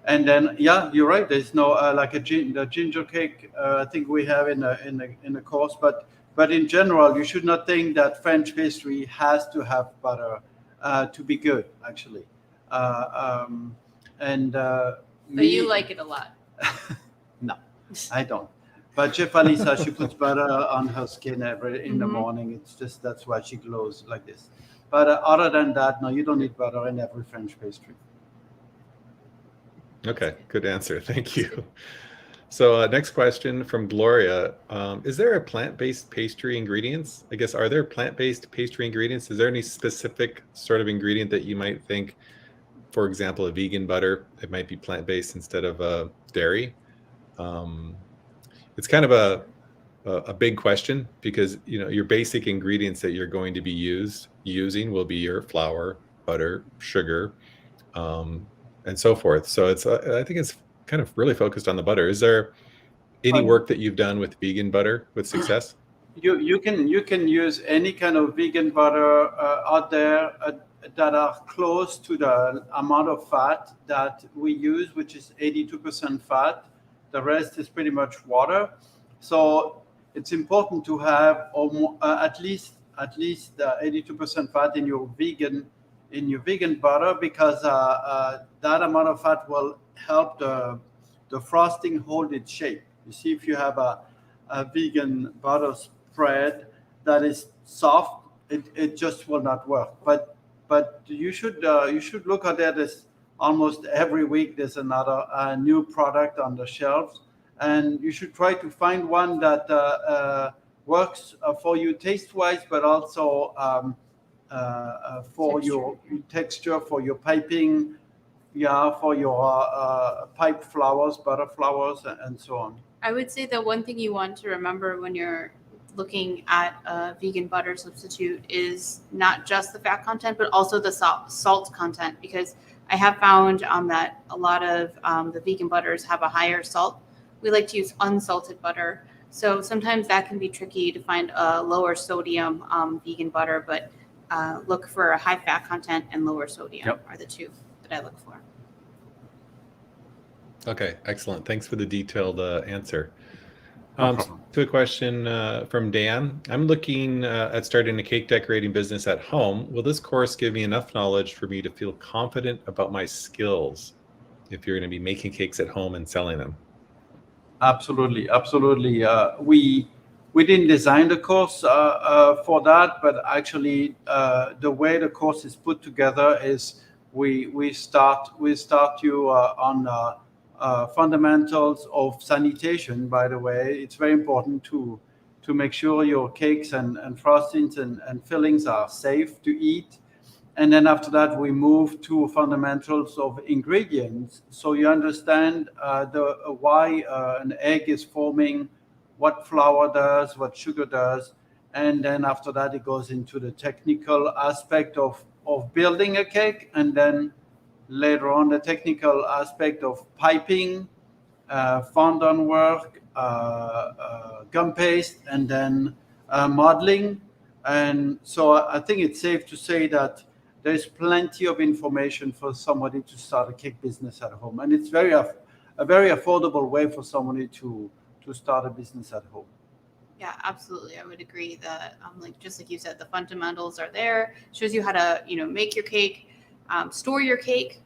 And then you're right. There's no like the ginger cake. I think we have in the course, but in general, you should not think that French pastry has to have butter to be good. Actually, but you like it a lot. No, I don't. But Chef Alisa, she puts butter on her skin in the morning. It's just that's why she glows like this. But other than that, no, you don't need butter in every French pastry. Okay, good answer. Thank you. So next question from Gloria. Is there a plant-based pastry ingredients? I guess, are there plant-based pastry ingredients? Is there any specific sort of ingredient that you might think, for example, a vegan butter, it might be plant-based instead of dairy? It's kind of a big question because your basic ingredients that you're going to be using will be your flour, butter, sugar, and so forth. So I think it's kind of really focused on the butter. Is there any work that you've done with vegan butter with success? You can use any kind of vegan butter out there that are close to the amount of fat that we use, which is 82% fat. The rest is pretty much water. So it's important to have at least 82% fat in your vegan butter, because that amount of fat will help the frosting hold its shape. You see, if you have a vegan butter spread that is soft, it just will not work. But you should look at that as almost every week there's another new product on the shelves, and you should try to find one that works for you taste-wise, but also for your texture, for your piping, for your pipe flowers, butter flowers, and so on. I would say that one thing you want to remember when you're looking at a vegan butter substitute is not just the fat content, but also the salt content, because I have found that a lot of the vegan butters have a higher salt. We like to use unsalted butter. So sometimes that can be tricky to find a lower sodium vegan butter, but look for a high fat content and lower sodium are the two that I look for. Okay, excellent. Thanks for the detailed answer. To a question from Dan. I'm looking at starting a cake decorating business at home. Will this course give me enough knowledge for me to feel confident about my skills if you're going to be making cakes at home and selling them? Absolutely. We didn't design the course for that, but actually the way the course is put together is we start you on fundamentals of sanitation. By the way, it's very important to make sure your cakes and frostings and fillings are safe to eat. And then after that, we move to fundamentals of ingredients. So you understand why an egg is forming, what flour does, what sugar does. And then after that, it goes into the technical aspect of building a cake. And then later on, the technical aspect of piping, fondant work, gum paste, and then modeling. And so I think it's safe to say that there's plenty of information for somebody to start a cake business at home. And it's a very affordable way for somebody to start a business at home. Yeah, absolutely. I would agree that, like just like you said, the fundamentals are there. Shows you how to, make your cake, store your cake,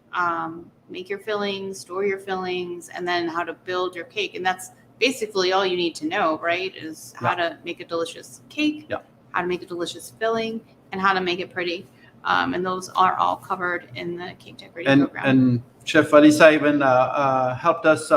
make your fillings, store your fillings, and then how to build your cake. And that's basically all you need to know, right? Is how to make a delicious cake, how to make a delicious filling, and how to make it pretty. And those are all covered in the Cake Decorating program. And Chef Alisa even helped us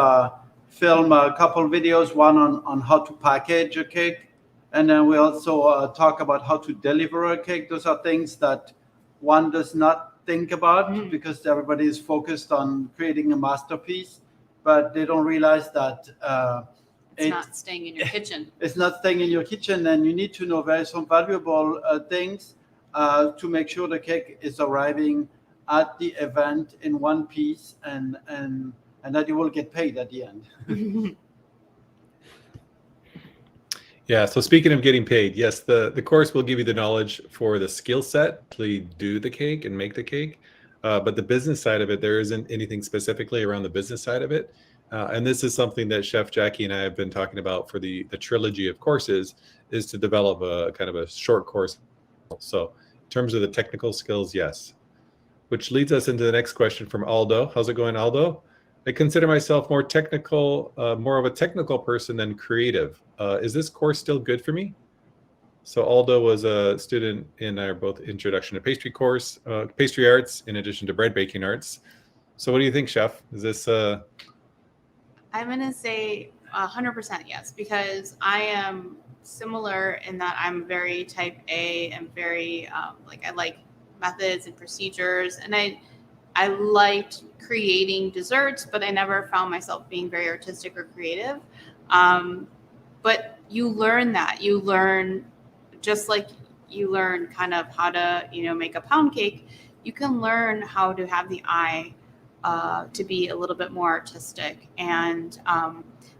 film a couple videos, one on how to package a cake. And then we also talk about how to deliver a cake. Those are things that one does not think about because everybody is focused on creating a masterpiece, but they don't realize that it's not staying in your kitchen. It's not staying in your kitchen, and you need to know some valuable things to make sure the cake is arriving at the event in one piece, and that you will get paid at the end. Yeah, so speaking of getting paid, yes, the course will give you the knowledge for the skill set to do the cake and make the cake. But the business side of it, there isn't anything specifically around the business side of it. And this is something that Chef Jackie and I have been talking about for the trilogy of courses, is to develop a kind of a short course. So in terms of the technical skills, yes. Which leads us into the next question from Aldo. How's it going, Aldo? I consider myself more of a technical person than creative. Is this course still good for me? So Aldo was a student in our both Introduction to Pastry course, Pastry Arts, in addition to Bread Baking Arts. So what do you think, Chef? Is this... I'm going to say 100% yes, because I am similar in that I'm very type A and very, I like methods and procedures. And I liked creating desserts, but I never found myself being very artistic or creative. But you learn that. You learn, just like you learn kind of how to, make a pound cake, you can learn how to have the eye to be a little bit more artistic. And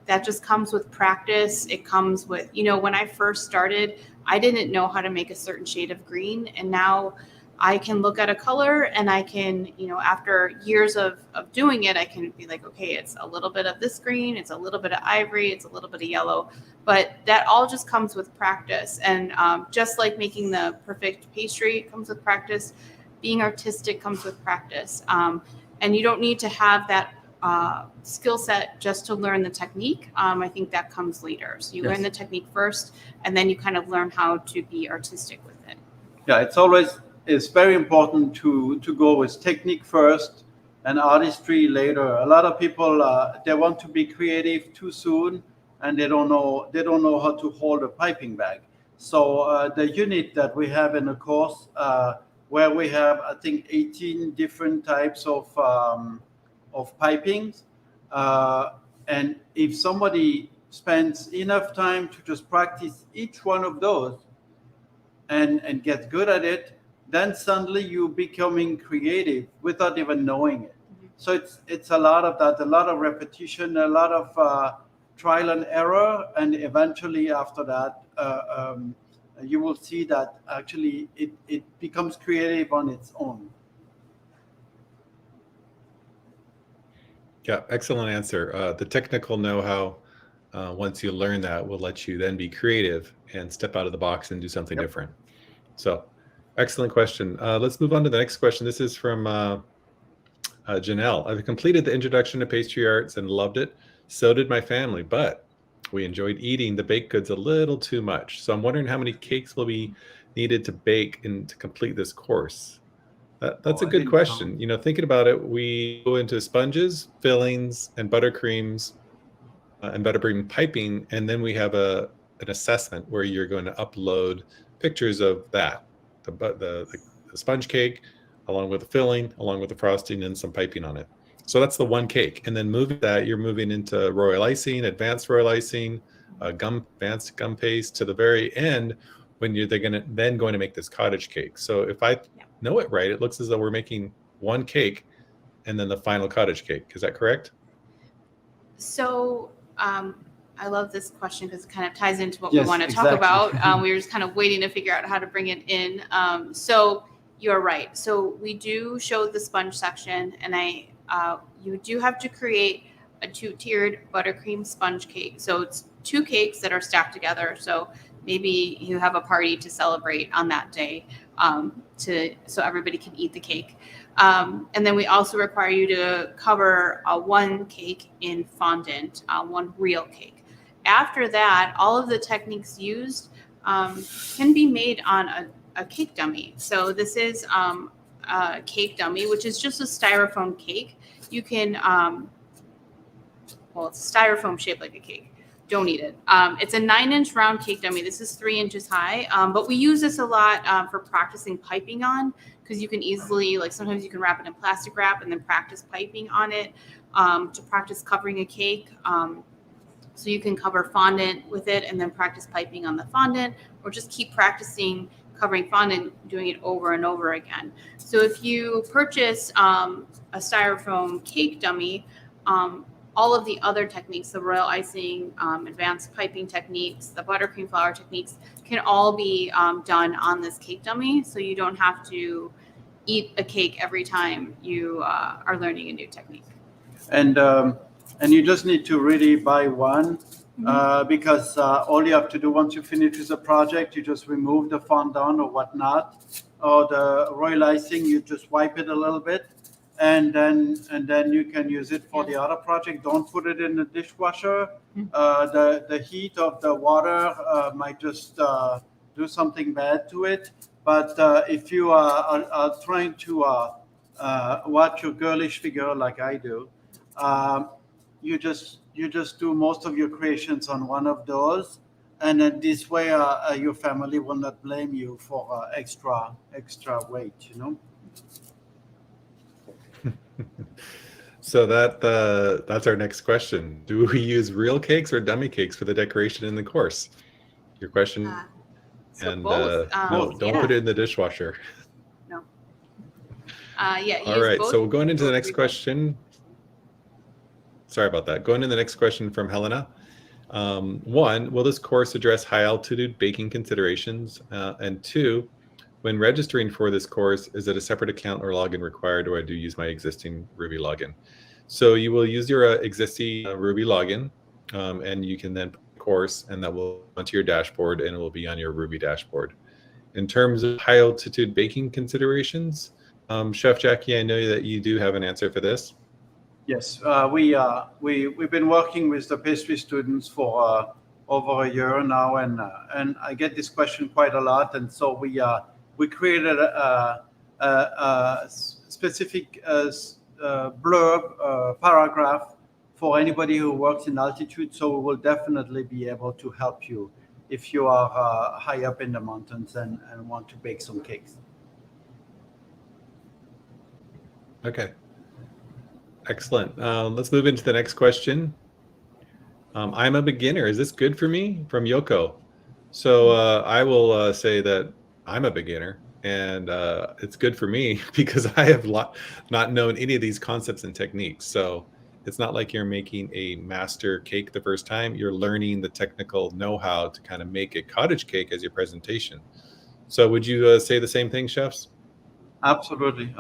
that just comes with practice. It comes with, when I first started, I didn't know how to make a certain shade of green. And now I can look at a color and I can, after years of doing it, I can be like, okay, it's a little bit of this green, it's a little bit of ivory, it's a little bit of yellow. But that all just comes with practice. And just like making the perfect pastry comes with practice, being artistic comes with practice. And you don't need to have that skill set just to learn the technique. I think that comes later. So you learn the technique first, and then you kind of learn how to be artistic with it. Yeah, it's very important to go with technique first and artistry later. A lot of people they want to be creative too soon, and they don't know how to hold a piping bag. So the unit that we have in the course, where we have, I think, 18 different types of pipings. And if somebody spends enough time to just practice each one of those and get good at it, then suddenly you're becoming creative without even knowing it. So it's a lot of that, a lot of repetition, a lot of trial and error. And eventually after that, you will see that actually it becomes creative on its own. Yeah, excellent answer. The technical know-how, once you learn that, will let you then be creative and step out of the box and do something different. So, excellent question. Let's move on to the next question. This is from Janelle. I've completed the Introduction to Pastry Arts and loved it. So did my family, but we enjoyed eating the baked goods a little too much. So I'm wondering how many cakes will be needed to bake and to complete this course. That's a good question. Thinking about it, we go into sponges, fillings, and buttercreams, and buttercream piping, and then we have an assessment where you're going to upload pictures of that, the sponge cake, along with the filling, along with the frosting, and some piping on it. So that's the one cake. And then you're moving into royal icing, advanced royal icing, advanced gum paste to the very end when they're going to make this cottage cake. So if I know it right, it looks as though we're making one cake and then the final cottage cake. Is that correct? So I love this question because it kind of ties into what we want to talk about. We were just kind of waiting to figure out how to bring it in. So you're right. So we do show the sponge section, and you do have to create a 2-tiered buttercream sponge cake. So it's 2 cakes that are stacked together. So maybe you have a party to celebrate on that day, so everybody can eat the cake. And then we also require you to cover 1 cake in fondant, 1 real cake. After that, all of the techniques used can be made on a cake dummy. So this is a cake dummy, which is just a styrofoam cake. You can, well, it's styrofoam shaped like a cake. Don't eat it. It's a 9-inch round cake dummy. This is 3 inches high, but we use this a lot for practicing piping on, because you can easily, like sometimes you can wrap it in plastic wrap and then practice piping on it to practice covering a cake. So you can cover fondant with it and then practice piping on the fondant, or just keep practicing covering fondant, doing it over and over again. So if you purchase a styrofoam cake dummy, all of the other techniques, the royal icing, advanced piping techniques, the buttercream flour techniques, can all be done on this cake dummy. So you don't have to eat a cake every time you are learning a new technique. And you just need to really buy one, because all you have to do once you finish with the project, you just remove the fondant or whatnot, or the royal icing, you just wipe it a little bit, and then you can use it for the other project. Don't put it in the dishwasher. The heat of the water might just do something bad to it. But if you are trying to watch your girlish figure like I do, you just do most of your creations on one of those, and then this way your family will not blame you for extra weight, you know. So that's our next question. Do we use real cakes or dummy cakes for the decoration in the course? Your question. So and both. no, don't put it in the dishwasher. No. Yeah. All right. So going into the next question. Sorry about that. Going to the next question from Helena. 1, will this course address high altitude baking considerations? And 2, when registering for this course, is it a separate account or login required, or I do use my existing Ruby login? So you will use your existing Ruby login, and you can then put the course, and that will go onto your dashboard, and it will be on your Ruby dashboard. In terms of high altitude baking considerations, Chef Jackie, I know that you do have an answer for this. Yes, we've been working with the pastry students for over a year now, and I get this question quite a lot, and so we created a specific blurb paragraph for anybody who works in altitude. So we will definitely be able to help you if you are high up in the mountains and want to bake some cakes. Okay. Excellent. Let's move into the next question. I'm a beginner. Is this good for me? From Yoko. So I will say that I'm a beginner, and it's good for me because I have not known any of these concepts and techniques. So it's not like you're making a master cake the first time. You're learning the technical know-how to kind of make a cottage cake as your presentation. So would you say the same thing, chefs? Absolutely.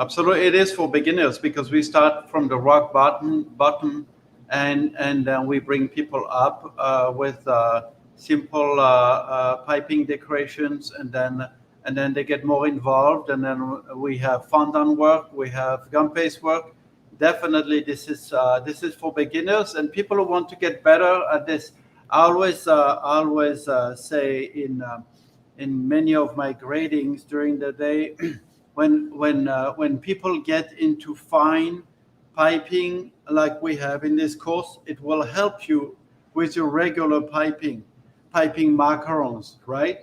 It is for beginners because we start from the rock bottom, and then we bring people up with simple piping decorations, and then they get more involved, and then we have fondant work, we have gum paste work. Definitely, this is for beginners and people who want to get better at this. I always say in many of my gradings during the day. When people get into fine piping like we have in this course, it will help you with your regular piping macarons, right?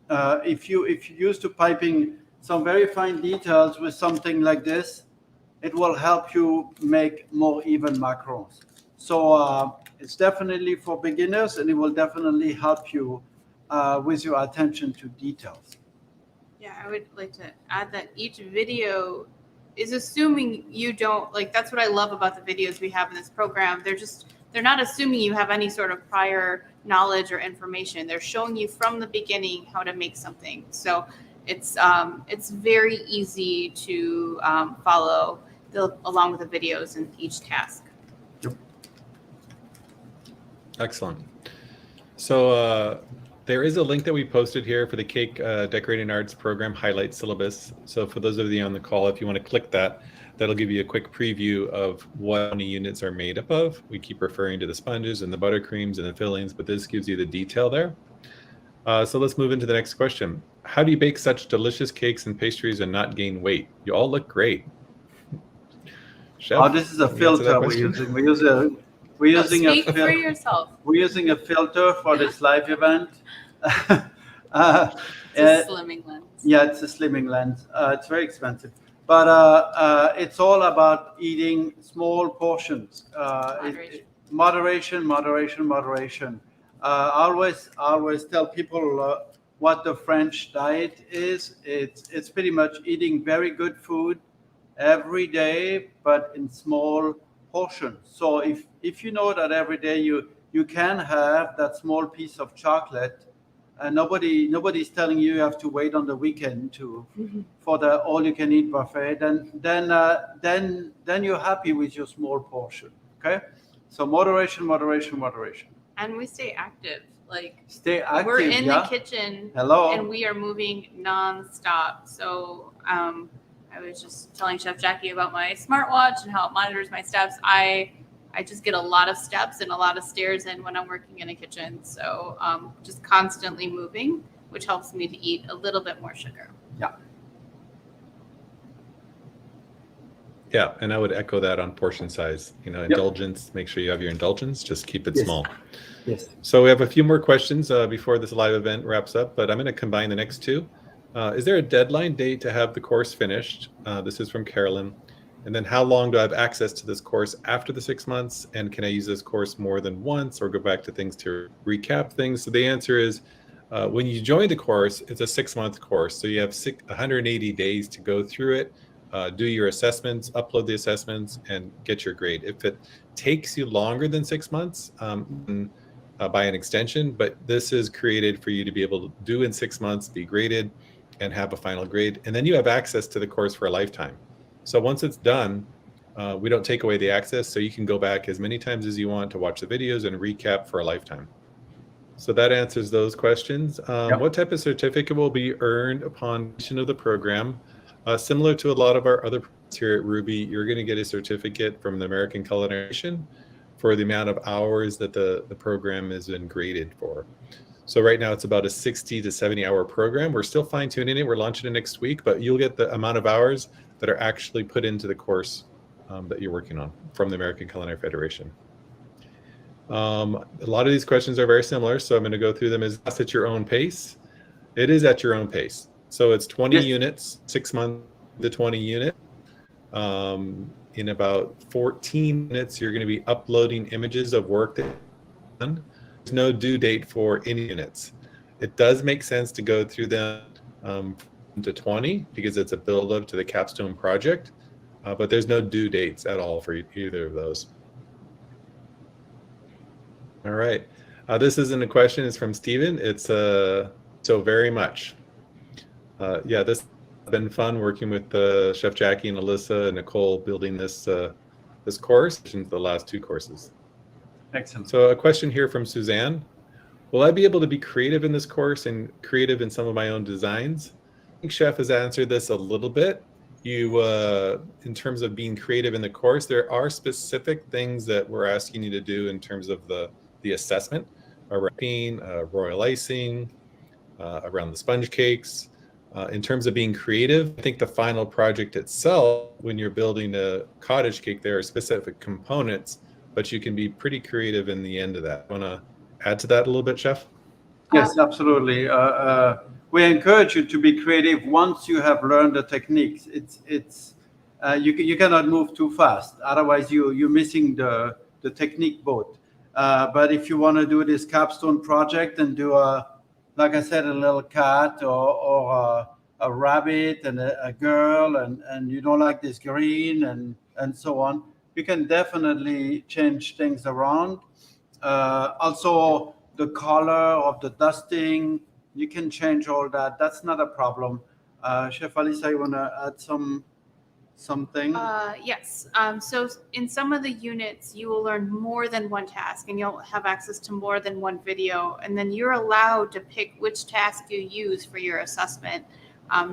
If you're used to piping some very fine details with something like this, it will help you make more even macarons. So it's definitely for beginners, and it will definitely help you with your attention to details. Yeah, I would like to add that each video is assuming you don't, like, that's what I love about the videos we have in this program. They're not assuming you have any sort of prior knowledge or information. They're showing you from the beginning how to make something. So it's very easy to follow along with the videos in each task. Excellent. So there is a link that we posted here for the Cake Decorating Arts program highlight syllabus. So for those of you on the call, if you want to click that, that'll give you a quick preview of what many units are made up of. We keep referring to the sponges and the buttercreams and the fillings, but this gives you the detail there. So let's move into the next question. How do you bake such delicious cakes and pastries and not gain weight? You all look great. Chef, this is a filter we're using. We're using Speak for yourself. We're using a filter for this live event. It's a slimming lens. Yeah, it's a slimming lens. It's very expensive, but it's all about eating small portions. Moderation. I always tell people what the French diet is. It's pretty much eating very good food every day, but in small portions. So if you know that every day you can have that small piece of chocolate, and nobody's telling you have to wait on the weekend for the all-you-can-eat buffet, then you're happy with your small portion. Okay, so moderation. And we stay active. Stay active. We're in the kitchen. Hello. And we are moving nonstop. So I was just telling Chef Jackie about my smartwatch and how it monitors my steps. I just get a lot of steps and a lot of stairs in when I'm working in a kitchen. So just constantly moving, which helps me to eat a little bit more sugar. Yeah. Yeah, and I would echo that on portion size. Indulgence, make sure you have your indulgence, just keep it small. Yes. So we have a few more questions before this live event wraps up, but I'm going to combine the next two. Is there a deadline date to have the course finished? This is from Carolyn. And then how long do I have access to this course after the 6 months? And can I use this course more than once or go back to things to recap things? So the answer is when you join the course, it's a 6-month course. So you have 180 days to go through it, do your assessments, upload the assessments, and get your grade. If it takes you longer than 6 months, by an extension, but this is created for you to be able to do in 6 months, be graded, and have a final grade. And then you have access to the course for a lifetime. So once it's done, we don't take away the access, so you can go back as many times as you want to watch the videos and recap for a lifetime. So that answers those questions. What type of certificate will be earned upon completion of the program? Similar to a lot of our other programs here at Rouxbe, you're going to get a certificate from the American Culinary Association for the amount of hours that the program has been graded for. So right now it's about a 60 to 70 hour program. We're still fine tuning it. We're launching it next week, but you'll get the amount of hours that are actually put into the course that you're working on from the American Culinary Federation. A lot of these questions are very similar, so I'm going to go through them. Is this at your own pace? It is at your own pace. So it's 20 units, 6 months to 20 units. In about 14 minutes, you're going to be uploading images of work that you've done. There's no due date for any units. It does make sense to go through them to 20 because it's a build-up to the capstone project, but there's no due dates at all for either of those. All right. This isn't a question. It's from Steven. It's so very much. Yeah, this has been fun working with Chef Jackie and Alyssa and Nicole building this this course into the last 2 courses. Excellent. So a question here from Suzanne. Will I be able to be creative in this course and creative in some of my own designs? I think Chef has answered this a little bit. In terms of being creative in the course, there are specific things that we're asking you to do in terms of the assessment around royal icing, around the sponge cakes. In terms of being creative, I think the final project itself, when you're building a cottage cake, there are specific components, but you can be pretty creative in the end of that. Want to add to that a little bit, Chef? Yes, absolutely. We encourage you to be creative once you have learned the techniques. You cannot move too fast, otherwise you're missing the technique boat. But if you want to do this capstone project and do like I said, a little cat or a rabbit and a girl, and you don't like this green and so on, you can definitely change things around. Also, the color of the dusting, you can change all that. That's not a problem. Chef Alyssa, you want to add some something? Yes. So in some of the units, you will learn more than one task, and you'll have access to more than one video. And then you're allowed to pick which task you use for your assessment.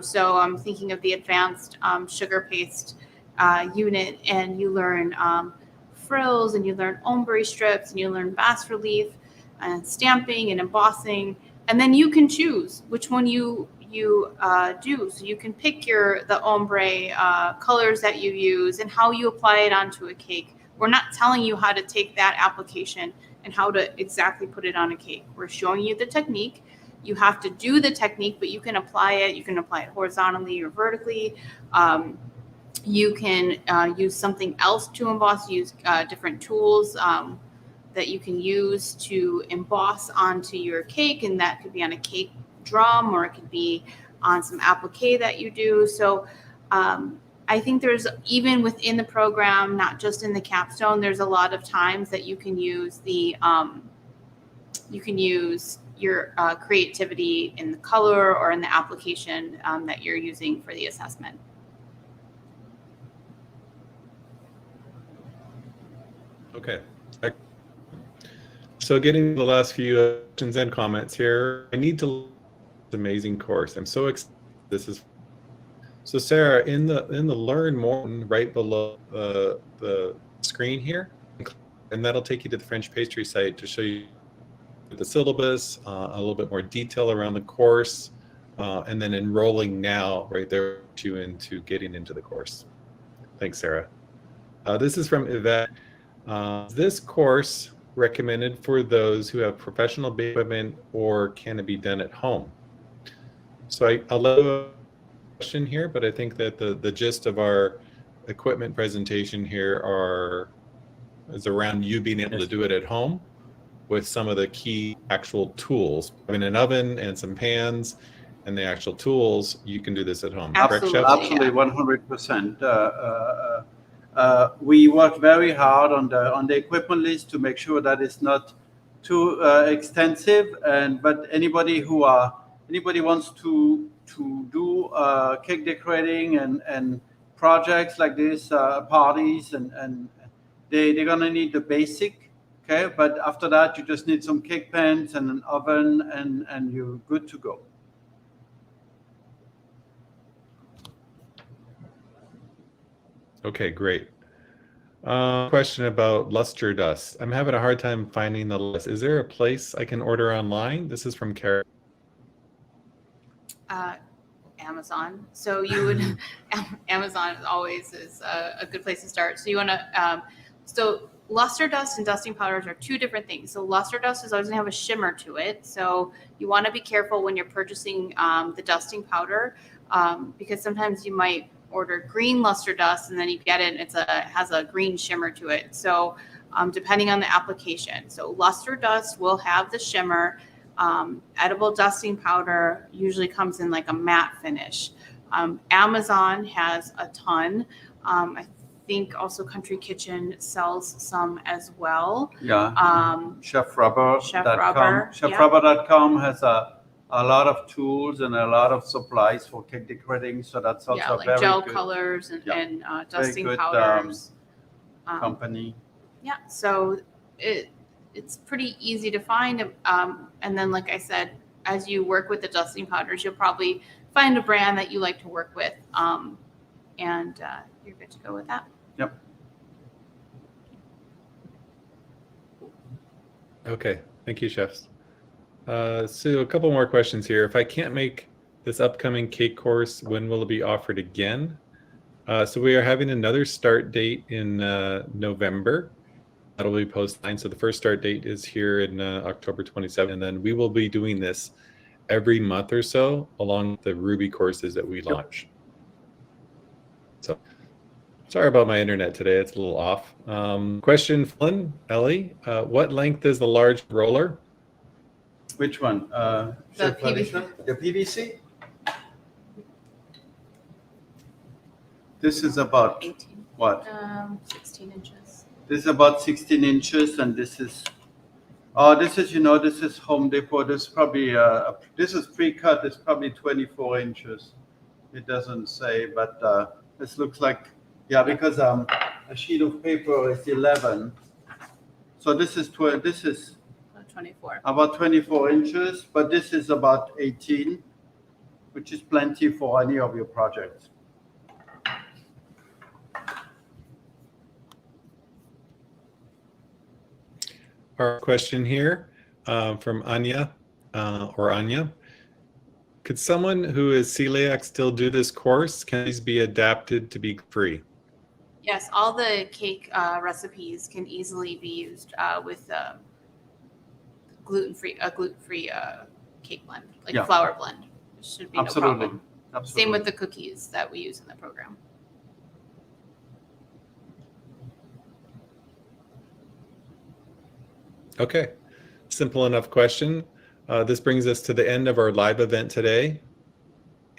So I'm thinking of the advanced sugar paste unit, and you learn frills, and you learn ombre strips, and you learn bas relief, and stamping and embossing. And then you can choose which one you do. So you can pick the ombre colors that you use and how you apply it onto a cake. We're not telling you how to take that application and how to exactly put it on a cake. We're showing you the technique. You have to do the technique, but you can apply it. You can apply it horizontally or vertically. You can use something else to emboss, use different tools that you can use to emboss onto your cake, and that could be on a cake drum, or it could be on some applique that you do. So I think there's, even within the program, not just in the capstone, there's a lot of times that you can use your creativity in the color or in the application that you're using for the assessment. Okay. So getting the last few questions and comments here, I need to amazing course. I'm so excited. This is so Sarah, in the Learn More button right below the screen here, and that'll take you to the French pastry site to show you the syllabus, a little bit more detail around the course, and then enrolling now right there you into getting into the course. Thanks, Sarah. This is from Yvette. This course recommended for those who have professional equipment, or can it be done at home? So I'll let a question here, but I think that the gist of our equipment presentation here is around you being able to do it at home with some of the key actual tools. Having an oven and some pans and the actual tools, you can do this at home. Absolutely. Correct, Chef? Absolutely, 100%. We worked very hard on the equipment list to make sure that it's not too extensive, but anybody wants to do cake decorating and projects like this, parties, and they're gonna need the basic, okay? But after that, you just need some cake pans and an oven, and you're good to go. Okay, great. Question about luster dust. I'm having a hard time finding the list. Is there a place I can order online? This is from Kara. Amazon. So you would, Amazon always is a good place to start. So you want to, so luster dust and dusting powders are two different things. So luster dust is always going to have a shimmer to it. So you want to be careful when you're purchasing the dusting powder, because sometimes you might order green luster dust and then you get it and it has a green shimmer to it. So depending on the application. So luster dust will have the shimmer. Edible dusting powder usually comes in like a matte finish. Amazon has a ton. I think also Country Kitchen sells some as well. Yeah. Chefrubber.com. Chefrubber. Chefrubber.com has a lot of tools and a lot of supplies for cake decorating. So that's also like very gel good colors and dusting good, powders. company. Yeah. So it's pretty easy to find. And then, like I said, as you work with the dusting powders, you'll probably find a brand that you like to work with, and you're good to go with that. Yep. Okay, thank you, chefs. So a couple more questions here. If I can't make this upcoming cake course, when will it be offered again? So we are having another start date in November. That'll be post-9. So the first start date is here in October 27th. And then we will be doing this every month or so along with the Rouxbe courses that we launch. So sorry about my internet today. It's a little off. Question, Flynn, Ellie, what length is the large roller? Which one? The PVC. The PVC? This is about 18. what? 16 inches. This is about 16 inches, and this is, this is Home Depot. This is probably, this is pre-cut. It's probably 24 inches. It doesn't say, but this looks like Yeah, because a sheet of paper is 11. So this is 24. about 24 inches, but this is about 18, which is plenty for any of your projects. Our question here from Anya or Anya. Could someone who is celiac still do this course? Can these be adapted to be free? Yes, all the cake recipes can easily be used with gluten-free cake blend, like Yeah. flour blend. It should be Absolutely. no problem. Absolutely. Same with the cookies that we use in the program. Okay, simple enough question. This brings us to the end of our live event today.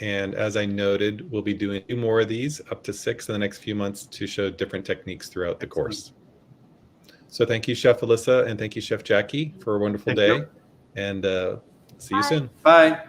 And as I noted, we'll be doing 2 more of these, up to 6 in the next few months, to show different techniques throughout the course. So thank you, Chef Alyssa, and thank you, Chef Jackie, for a wonderful Thank day. you. And see you Bye. soon. Bye.